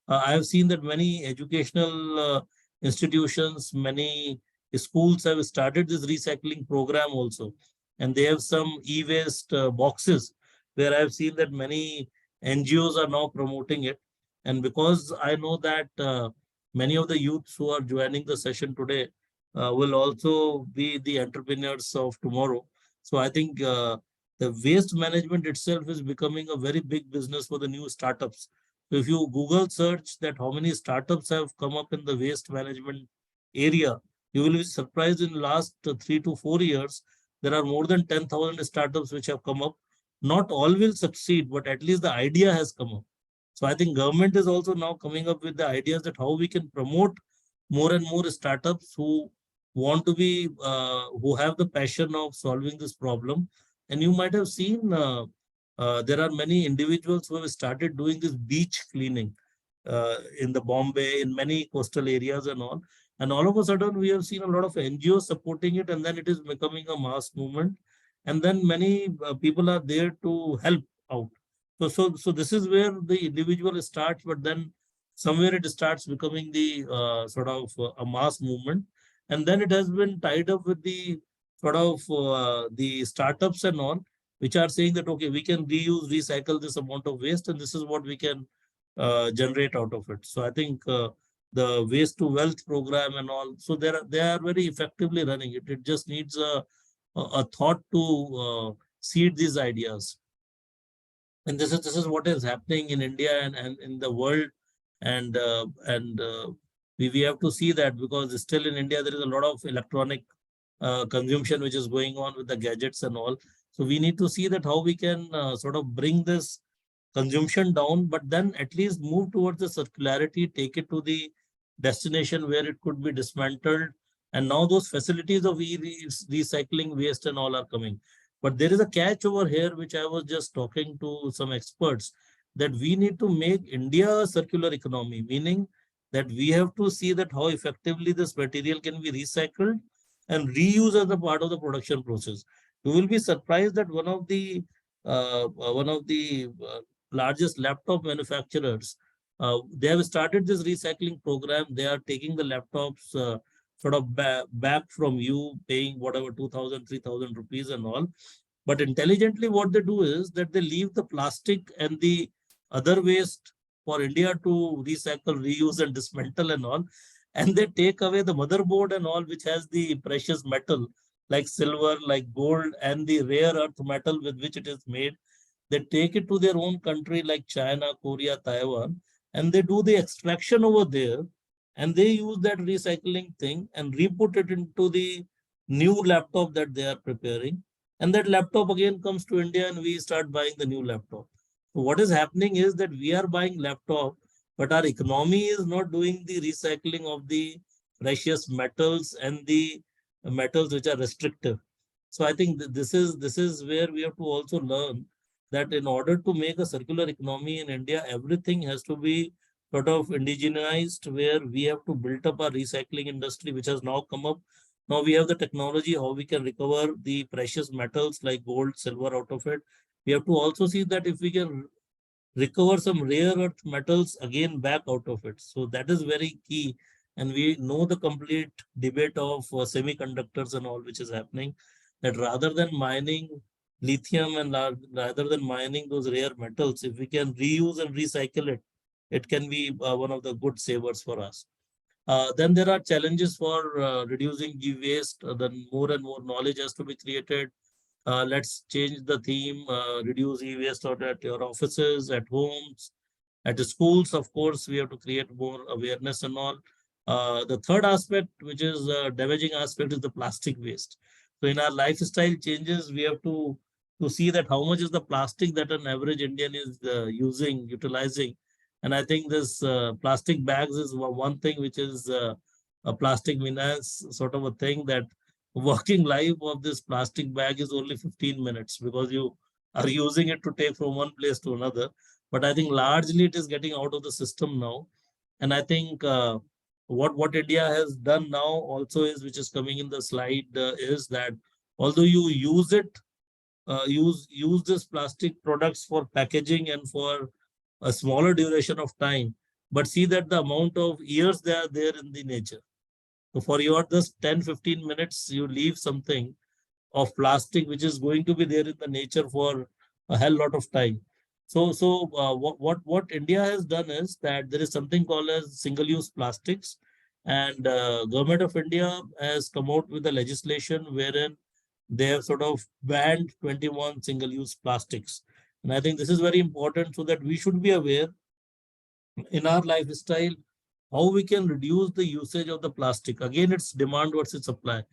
I have seen that many educational institutions, many schools have started this recycling program also, and they have some e-waste boxes, where I have seen that many NGOs are now promoting it. And because I know that many of the youths who are joining the session today will also be the entrepreneurs of tomorrow. So I think the waste management itself is becoming a very big business for the new startups. So if you Google search that how many startups have come up in the waste management area, you will be surprised. In the last 3 to 4 years, there are more than 10,000 startups which have come up. Not all will succeed, but at least the idea has come up. So I think government is also now coming up with the ideas that how we can promote more and more startups who want to be, who have the passion of solving this problem. And you might have seen there are many individuals who have started doing this beach cleaning in the Bombay, in many coastal areas and all. And all of a sudden, we have seen a lot of NGOs supporting it, and then it is becoming a mass movement. And then many people are there to help out. So this is where the individual starts, but then somewhere it starts becoming the a mass movement. And then it has been tied up with the the startups and all, which are saying that, okay, we can reuse, recycle this amount of waste, and this is what we can generate out of it. So I think the waste to wealth program and all, so they are very effectively running it. It just needs a thought to seed these ideas. And this is what is happening in India and in the world. And we have to see that, because still in India there is a lot of electronic consumption which is going on with the gadgets and all. So we need to see that how we can sort of bring this consumption down, but then at least move towards the circularity, take it to the destination where it could be dismantled. And now those facilities of recycling waste and all are coming. But there is a catch over here, which I was just talking to some experts, that we need to make India a circular economy, meaning that we have to see that how effectively this material can be recycled and reused as a part of the production process. You will be surprised that one of the largest laptop manufacturers, they have started this recycling program. They are taking the laptops back from you, paying whatever 2,000, 3,000 rupees and all. But intelligently, what they do is that they leave the plastic and the other waste for India to recycle, reuse, and dismantle and all. And they take away the motherboard and all, which has the precious metal. like silver, like gold, and the rare earth metal with which it is made. They take it to their own country like China, Korea, Taiwan, and they do the extraction over there. And they use that recycling thing and re-put it into the new laptop that they are preparing. And that laptop again comes to India and we start buying the new laptop. So what is happening is that we are buying laptop, but our economy is not doing the recycling of the precious metals and the metals which are restrictive. So I think this is where we have to also learn that in order to make a circular economy in India, everything has to be sort of indigenized, where we have to build up our recycling industry, which has now come up. Now we have the technology how we can recover the precious metals like gold, silver out of it. We have to also see that if we can recover some rare earth metals again back out of it. So that is very key. And we know the complete debate of semiconductors and all which is happening, that rather than mining lithium and rather than mining those rare metals, if we can reuse and recycle it, it can be one of the good savers for us. Then there are challenges for reducing e-waste. Then more and more knowledge has to be created. Let's change the theme, reduce e-waste out at your offices, at homes, at the schools. Of course, we have to create more awareness and all. The third aspect, which is damaging aspect, is the plastic waste. So in our lifestyle changes, we have to see that how much is the plastic that an average Indian is using, utilizing. And I think this plastic bags is one thing which is a plastic finance sort of a thing, that working life of this plastic bag is only 15 minutes because you are using it to take from one place to another. But I think largely it is getting out of the system now. And I think what India has done now also is, which is coming in the slide, is that although you use it, use this plastic products for packaging and for a smaller duration of time, but see that the amount of years they are there in the nature. So for your just 10-15 minutes, you leave something of plastic which is going to be there in the nature for a hell lot of time. So what India has done is that there is something called as single-use plastics, and government of India has come out with a legislation wherein they have sort of banned 21 single-use plastics. And I think this is very important so that we should be aware in our lifestyle how we can reduce the usage of the plastic. Again, it's demand versus supply.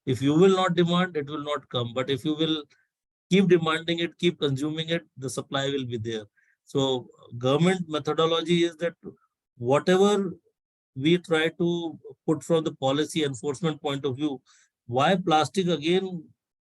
If you will not demand, it will not come. But if you will keep demanding it, keep consuming it, the supply will be there. So government methodology is that whatever we try to put from the policy enforcement point of view, why plastic again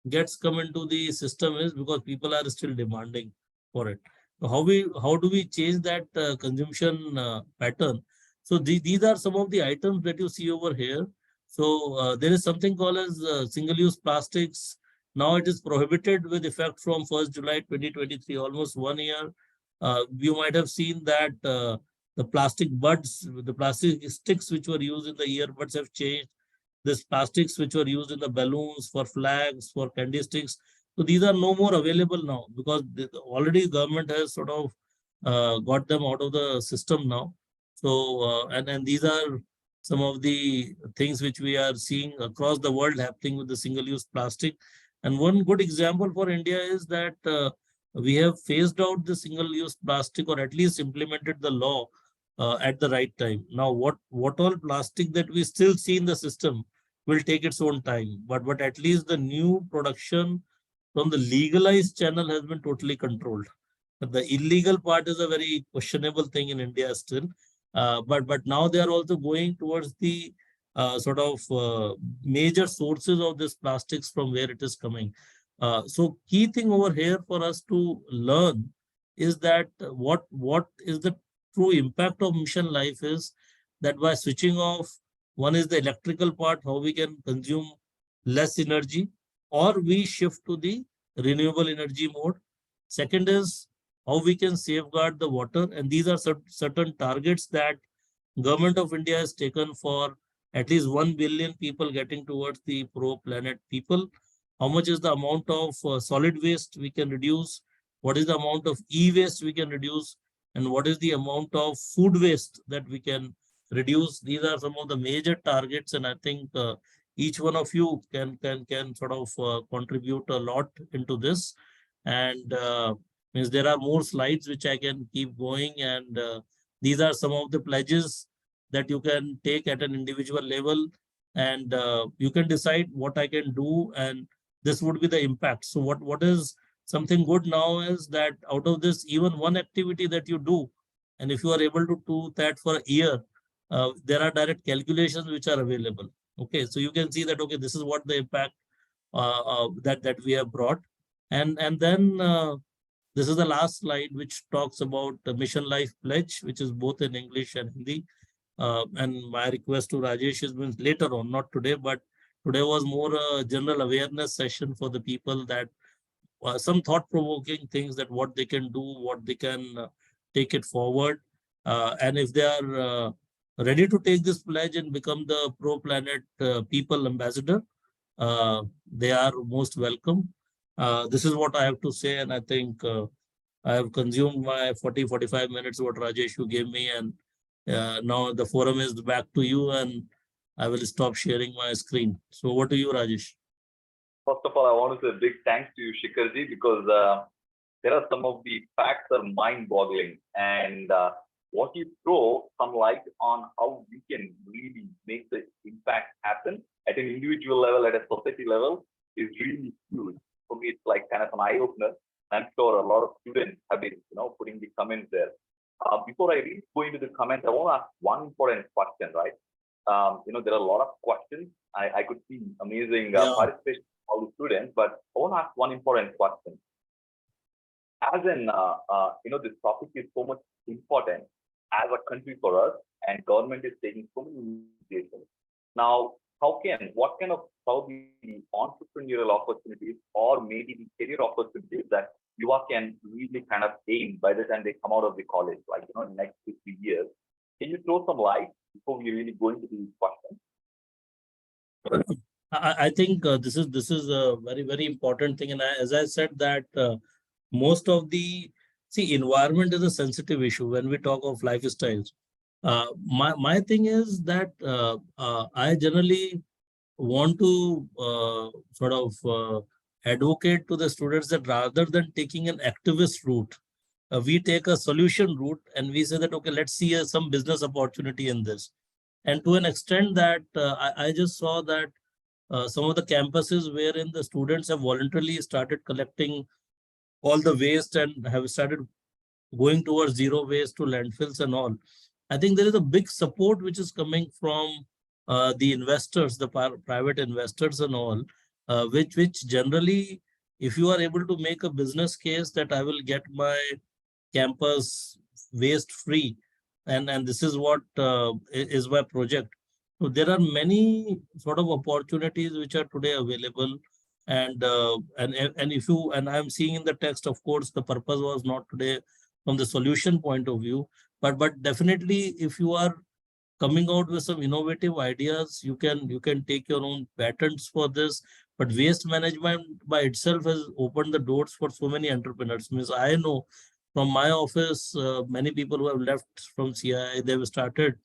gets come into the system is because people are still demanding for it. So how do we change that consumption pattern? So these are some of the items that you see over here. So there is something called as single-use plastics. Now it is prohibited with effect from 1st July 2023, almost 1 year. You might have seen that the plastic buds, the plastic sticks which were used in the earbuds have changed. These plastics which were used in the balloons, for flags, for candy sticks. So these are no more available now because already government has sort of got them out of the system now. So and these are some of the things which we are seeing across the world happening with the single-use plastic. And one good example for India is that we have phased out the single-use plastic, or at least implemented the law at the right time. Now, what all plastic that we still see in the system will take its own time, but at least the new production from the legalized channel has been totally controlled. But the illegal part is a very questionable thing in India still. But now they are also going towards the sort of major sources of this plastics from where it is coming. So key thing over here for us to learn is that what is the true impact of mission life is that by switching off, one is the electrical part, how we can consume less energy, or we shift to the renewable energy mode. Second is how we can safeguard the water. And these are certain targets that government of India has taken for at least 1 billion people getting towards the pro-planet people. How much is the amount of solid waste we can reduce? What is the amount of e-waste we can reduce? And what is the amount of food waste that we can reduce? These are some of the major targets. And I think each one of you can sort of contribute a lot into this. And means there are more slides which I can keep going, and these are some of the pledges that you can take at an individual level, and you can decide what I can do, and this would be the impact. So what is something good now is that out of this, even one activity that you do, and if you are able to do that for a year, there are direct calculations which are available. Okay, so you can see that, okay, this is what the impact that we have brought. And then this is the last slide, which talks about the Mission Life Pledge, which is both in English and Hindi. And my request to Rajesh is later on, not today, but today was more a general awareness session for the people, that some thought-provoking things, that what they can do, what they can take it forward. And if they are ready to take this pledge and become the pro-planet people ambassador, they are most welcome. This is what I have to say, and I think I have consumed my 40-45 minutes what Rajesh you gave me, and now the forum is back to you, and I will stop sharing my screen. So over to you, Rajesh. First of all, I want to say a big thanks to you, Shikharji, because there are some of the facts are mind-boggling, and what you throw some light on how we can really make the impact happen at an individual level, at a society level, is really huge. For me, it's like kind of an eye-opener. I'm sure a lot of students have been, putting the comments there. Before I really go into the comments, I want to ask one important question, right? There are a lot of questions. I could see amazing participation from all the students, but I want to ask one important question. As in, this topic is so much important as a country for us, and government is taking so many initiatives. Now, what kind of the entrepreneurial opportunities, or maybe the career opportunities that Yuva can really kind of aim by the time they come out of the college, like, in the next 2-3 years? Can you throw some light before we really go into these questions? I think this is a very, very important thing. And as I said that most of the, environment is a sensitive issue when we talk of lifestyles. My thing is that I generally want to sort of advocate to the students that rather than taking an activist route, we take a solution route, and we say that, okay, let's see some business opportunity in this. And to an extent that I just saw that some of the campuses wherein the students have voluntarily started collecting all the waste and have started going towards zero waste to landfills and all. I think there is a big support which is coming from the investors, the private investors and all, which generally, if you are able to make a business case that I will get my campus waste free, and this is what is my project. So there are many sort of opportunities which are today available. And if you, and I'm seeing in the text, of course, the purpose was not today from the solution point of view, but definitely if you are coming out with some innovative ideas, you can take your own patents for this. But waste management by itself has opened the doors for so many entrepreneurs. Means I know from my office, many people who have left from CII, they've started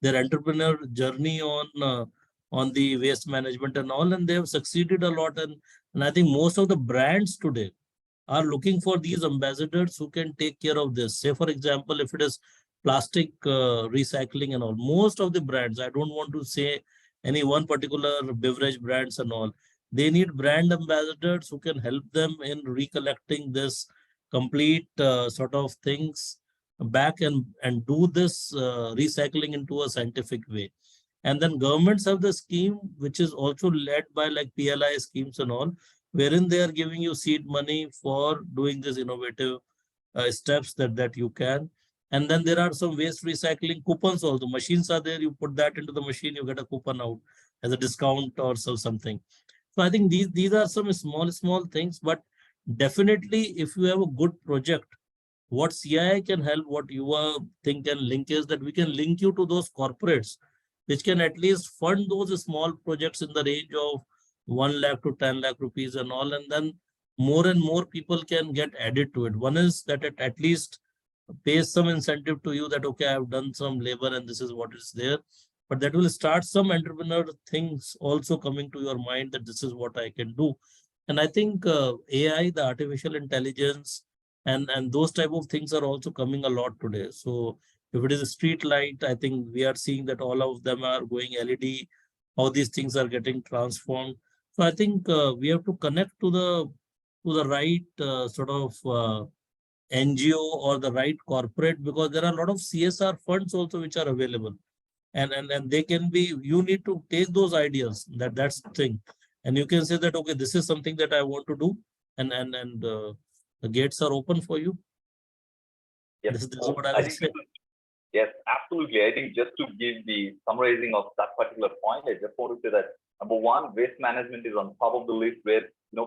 their entrepreneur journey on the waste management and all, and they have succeeded a lot. And I think most of the brands today are looking for these ambassadors who can take care of this. Say, for example, if it is plastic recycling and all, most of the brands, I don't want to say any one particular beverage brands and all, they need brand ambassadors who can help them in recollecting this complete sort of things back, and do this recycling into a scientific way. And then governments have the scheme, which is also led by like PLI schemes and all, wherein they are giving you seed money for doing this innovative steps that you can. And then there are some waste recycling coupons also. Machines are there, you put that into the machine, you get a coupon out as a discount or something. So I think these are some small things, but definitely if you have a good project, what CII can help, what you think can link is that we can link you to those corporates, which can at least fund those small projects in the range of 1 lakh to 10 lakh rupees and all. And then more and more people can get added to it. One is that it at least pays some incentive to you that, okay, I have done some labor and this is what is there. but that will start some entrepreneur things also coming to your mind that this is what I can do. And I think AI, the artificial intelligence, and those type of things are also coming a lot today. So if it is a street light, I think we are seeing that all of them are going LED, how these things are getting transformed. So I think we have to connect to the right sort of NGO or the right corporate, because there are a lot of CSR funds also which are available, and they can be, you need to take those ideas, that's the thing, and you can say that, okay, this is something that I want to do, and the gates are open for you. Yes. This is what I I will think say. Yes, absolutely. I think just to give the summarizing of that particular point, I just want to say that number one, waste management is on top of the list where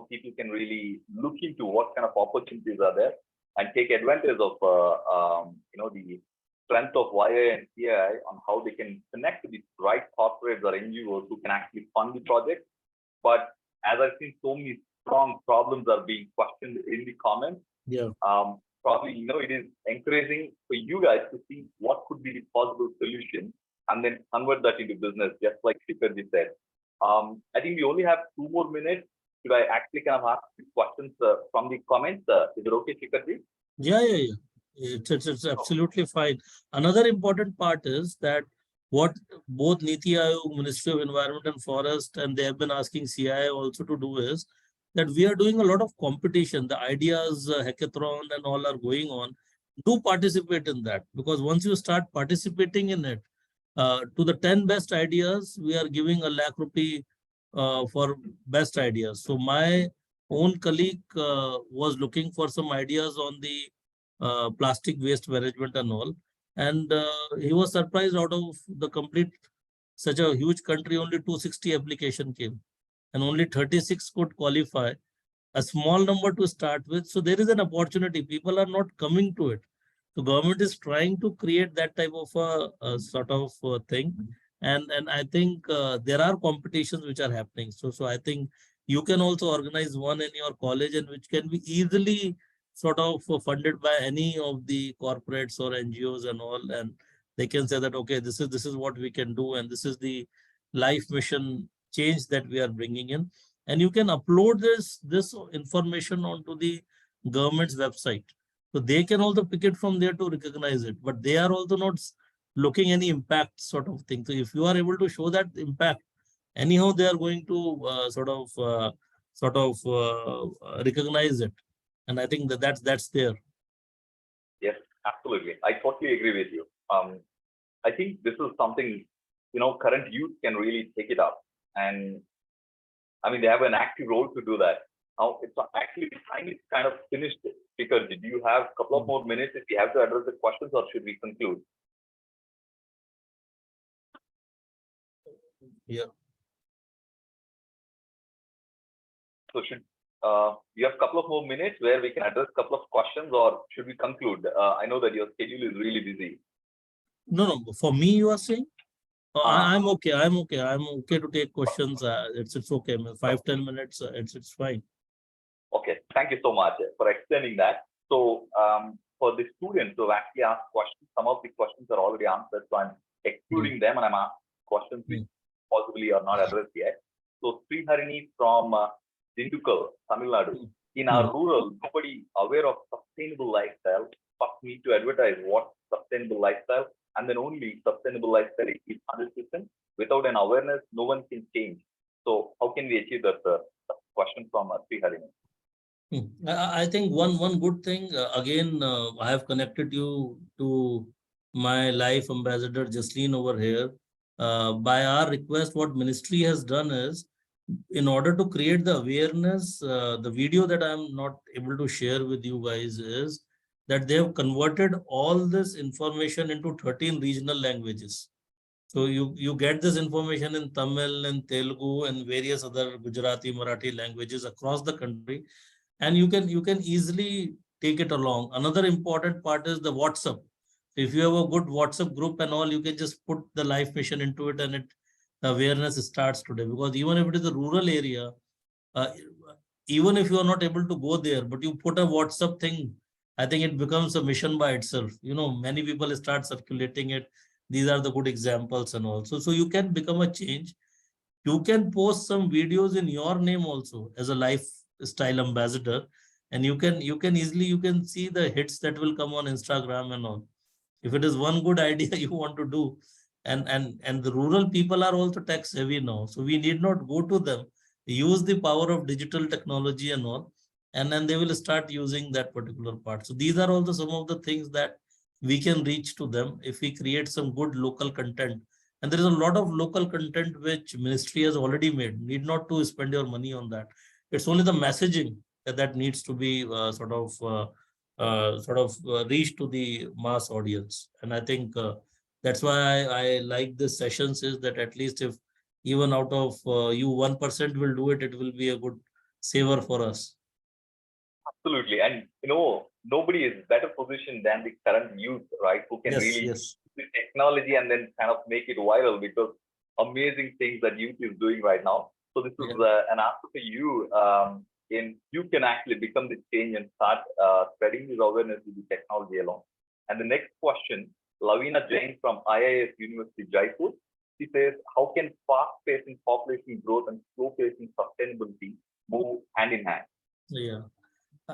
people can really look into what kind of opportunities are there and take advantage of the strength of YI and CII on how they can connect with the right corporates or NGOs who can actually fund the project. But as I've seen, so many strong problems are being questioned in the comments. Yeah. Probably, it is encouraging for you guys to see what could be the possible solution and then convert that into business, just like Shikhar said. I think we only have 2 more minutes. Should I actually kind of ask questions from the comments? Is it okay, Shikhar? Yeah. It's absolutely fine. Another important part is that what both Niti Aayog, Ministry of Environment and Forest, and they have been asking CII also to do is that we are doing a lot of competition. The ideas, hackathon and all are going on. Do participate in that, because once you start participating in it, to the 10 best ideas, we are giving a lakh rupee for best ideas. So my own colleague was looking for some ideas on the plastic waste management and all. And he was surprised, out of the complete, such a huge country, only 260 application came and only 36 could qualify, a small number to start with. So there is an opportunity. People are not coming to it. The government is trying to create that type of a sort of thing. And I think there are competitions which are happening. So I think you can also organize one in your college, and which can be easily sort of funded by any of the corporates or NGOs and all. And they can say that, okay, this is what we can do, and this is the life mission change that we are bringing in. And you can upload this information onto the government's website. So they can also pick it from there to recognize it, but they are also not looking any impact sort of thing. So if you are able to show that impact, anyhow, they are going to recognize it. And I think that's there. Yes, absolutely. I totally agree with you. I think this is something, current youth can really take it up. And I mean, they have an active role to do that. Now, it's actually time is kind of finished. Because do you have a couple of more minutes if you have to address the questions, or should we conclude? Yeah. So should you have a couple of more minutes where we can address a couple of questions, or should we conclude? I know that your schedule is really busy. No. For me, you are saying? I'm okay. I'm okay to take questions. It's okay. 5-10 minutes. It's fine. Okay. Thank you so much for explaining that. So for the students who have actually asked questions, some of the questions are already answered. So I'm excluding them, and I'm asking questions which possibly are not addressed yet. So Sriharini from Dindukkal, Tamil Nadu. In our rural, nobody aware of sustainable lifestyle. First need to advertise what sustainable lifestyle, and then only sustainable lifestyle is 100%. Without an awareness, no one can change. So how can we achieve that? Question from Sriharini. I think one good thing, again, I have connected you to my life ambassador Jasleen over here. By our request, what ministry has done is, in order to create the awareness, the video that I'm not able to share with you guys is that they have converted all this information into 13 regional languages. So you get this information in Tamil and Telugu and various other Gujarati, Marathi languages across the country. And you can easily take it along. Another important part is the WhatsApp. If you have a good WhatsApp group and all, you can just put the life mission into it, and the awareness starts today. Because even if it is a rural area, even if you are not able to go there, but you put a WhatsApp thing, I think it becomes a mission by itself. Many people start circulating it. these are the good examples and also. So you can become a change. You can post some videos in your name also as a lifestyle ambassador, and you can easily you can see the hits that will come on Instagram and all. If it is one good idea you want to do, and the rural people are also tech savvy now, so we need not go to them. Use the power of digital technology and all, and then they will start using that particular part. So these are also some of the things that we can reach to them if we create some good local content. And there is a lot of local content which ministry has already made. Need not to spend your money on that. It's only the messaging that needs to be reached to the mass audience. And I think that's why I like this sessions, is that at least if even out of you 1% will do it, it will be a good saver for us. Absolutely. And nobody is better positioned than the current youth, right? Who can really use the technology and then kind of make it viral, because amazing things that youth is doing right now. So this is an answer for you. You can actually become the change and start spreading this awareness with the technology alone. And the next question, Lavina Jain from IIS University Jaipur. She says, how can fast-pacing population growth and slow-pacing sustainability move hand in hand? Yeah.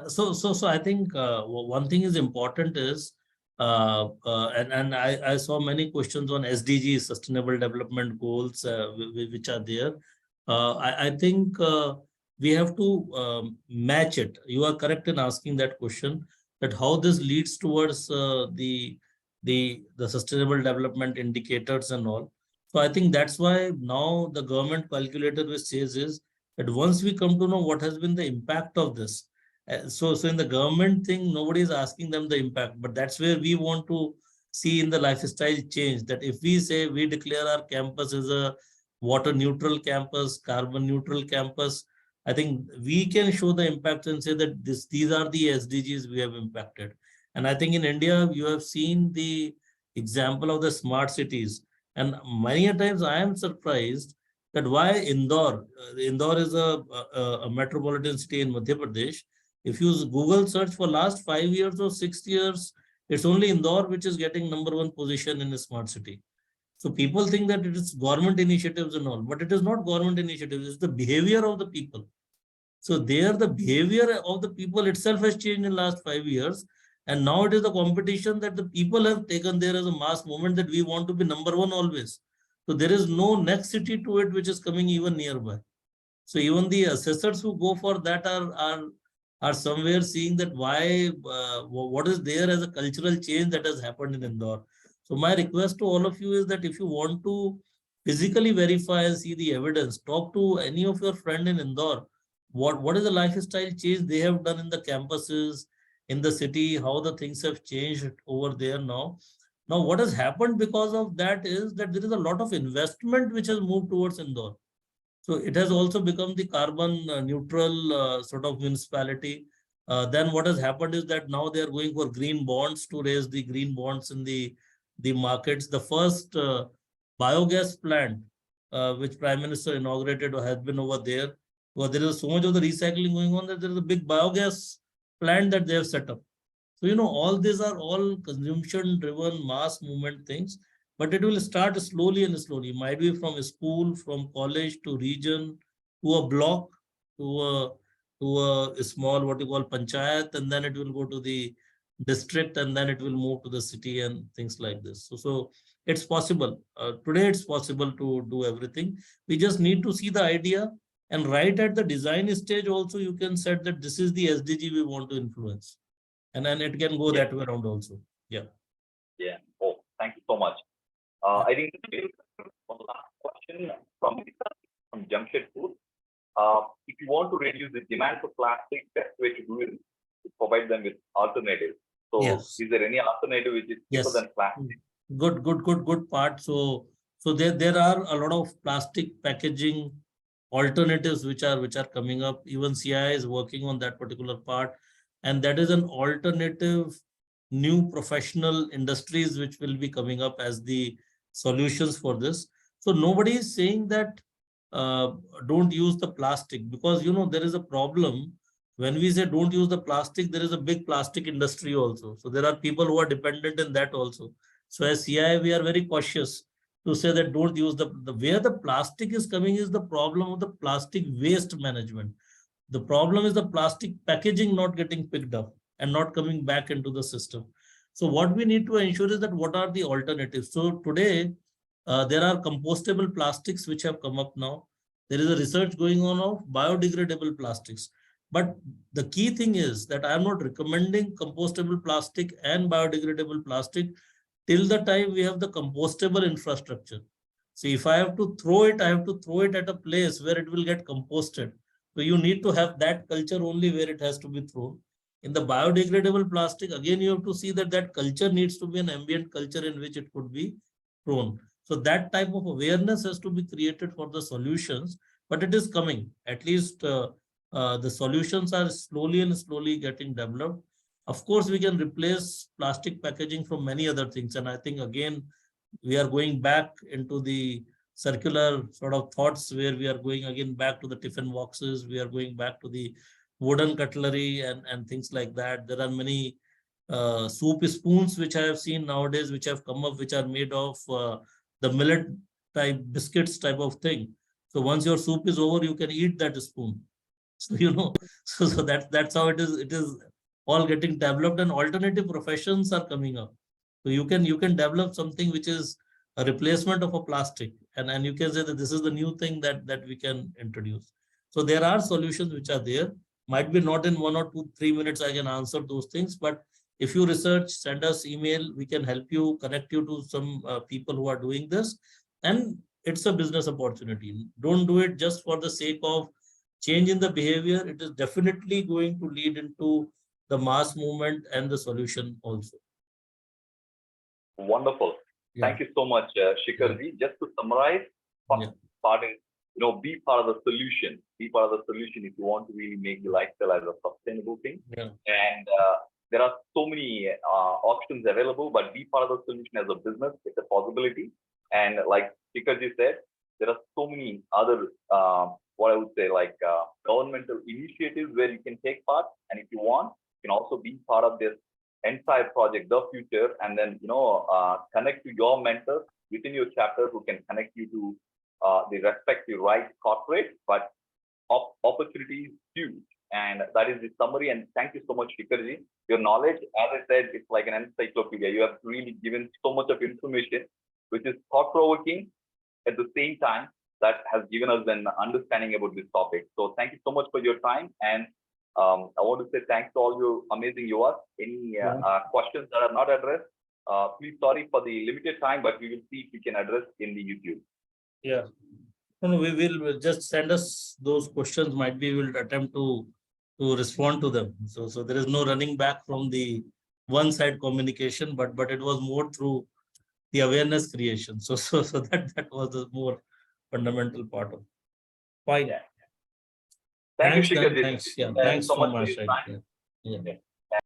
So I think one thing is important is, and I saw many questions on SDGs, Sustainable Development Goals, which are there. I think we have to match it. You are correct in asking that question, that how this leads towards the sustainable development indicators and all. So I think that's why now the government calculator which says is that once we come to know what has been the impact of this. So in the government thing, nobody is asking them the impact, but that's where we want to see in the lifestyle change, that if we say we declare our campus as a water neutral campus, carbon neutral campus, I think we can show the impact and say that these are the SDGs we have impacted. And I think in India, you have seen the example of the smart cities. And many a times I am surprised that why Indore is a metropolitan city in Madhya Pradesh. If you Google search for last 5 years or 6 years, it's only Indore which is getting #1 position in a smart city. So people think that it is government initiatives and all, but it is not government initiatives, it's the behavior of the people. So there the behavior of the people itself has changed in last 5 years. And now it is the competition that the people have taken there as a mass movement, that we want to be #1 always. So there is no next city to it which is coming even nearby. So even the assessors who go for that are somewhere seeing that why, what is there as a cultural change that has happened in Indore. So my request to all of you is that if you want to physically verify and see the evidence, talk to any of your friend in Indore. What is the lifestyle change they have done in the campuses, in the city, how the things have changed over there now. Now, what has happened because of that is that there is a lot of investment which has moved towards Indore. So it has also become the carbon neutral sort of municipality. Then what has happened is that now they are going for green bonds to raise the green bonds in the markets. The first biogas plant which Prime Minister inaugurated has been over there. Well, there is so much of the recycling going on that there is a big biogas plant that they have set up. So, all these are all consumption driven mass movement things, but it will start slowly and slowly. It might be from a school, from college to region, to a block, to a small, what you call panchayat, and then it will go to the district, and then it will move to the city and things like this. So it's possible. Today it's possible to do everything. We just need to see the idea, and right at the design stage also, you can set that this is the SDG we want to influence. And then it can go that way around also. Yeah. Yeah. Oh, thank you so much. I think one last question from Jamshedpur. If you want to reduce the demand for plastic, best way to do it is provide them with alternatives. So is there any alternative which is cheaper than plastic? Good part. So there are a lot of plastic packaging alternatives which are coming up. Even CII is working on that particular part. And that is an alternative new professional industries which will be coming up as the solutions for this. So nobody is saying that don't use the plastic, because there is a problem. When we say don't use the plastic, there is a big plastic industry also. So there are people who are dependent in that also. So as CII, we are very cautious to say that don't use the where the plastic is coming is the problem of the plastic waste management. The problem is the plastic packaging not getting picked up and not coming back into the system. So what we need to ensure is that what are the alternatives. So today, there are compostable plastics which have come up now. There is a research going on of biodegradable plastics. But the key thing is that I am not recommending compostable plastic and biodegradable plastic till the time we have the compostable infrastructure. See, if I have to throw it, I have to throw it at a place where it will get composted. So you need to have that culture only where it has to be thrown. In the biodegradable plastic, again, you have to see that that culture needs to be an ambient culture in which it could be thrown. So that type of awareness has to be created for the solutions, but it is coming. At least the solutions are slowly and slowly getting developed. Of course, we can replace plastic packaging from many other things. And I think, again, we are going back into the circular sort of thoughts where we are going again back to the tiffin boxes. We are going back to the wooden cutlery and things like that. There are many soup spoons which I have seen nowadays, which have come up, which are made of the millet type biscuits type of thing. So once your soup is over, you can eat that spoon. So, so that's how it is. It is all getting developed and alternative professions are coming up. So you can develop something which is a replacement of a plastic, and you can say that this is the new thing that we can introduce. So there are solutions which are there. Might be not in 1 or 2, 3 minutes I can answer those things, but if you research, send us email, we can help you, connect you to some people who are doing this, and it's a business opportunity. Don't do it just for the sake of change in the behavior. It is definitely going to lead into the mass movement and the solution also. Wonderful. Yeah. Thank you so much, Shikhar ji. Just to summarize, first part is, be part of the solution. Be part of the solution if you want to really make the lifestyle as a sustainable thing. Yeah. And there are so many options available, but be part of the solution as a business. It's a possibility. And like Shikhar ji said, there are so many other, what I would say, like governmental initiatives where you can take part. And if you want, you can also be part of this entire project, the future, and then connect to your mentors within your chapter who can connect you to the respective right corporate, but opportunity is huge. And that is the summary. And thank you so much, Shikhar ji. Your knowledge, as I said, it's like an encyclopedia. You have really given so much of information, which is thought-provoking at the same time that has given us an understanding about this topic. So thank you so much for your time. And I want to say thanks to all you amazing viewers. Any questions that are not addressed, please sorry for the limited time, but we will see if we can address in the YouTube. Yeah. No, we will just send us those questions. Might be we'll attempt to respond to them. So there is no running back from the one-side communication, but it was more through the awareness creation. So that was the more fundamental part of it. Fine. Yeah. Thank you, Shikhar ji. Thanks. Yeah, thanks so much. For your time. Yeah.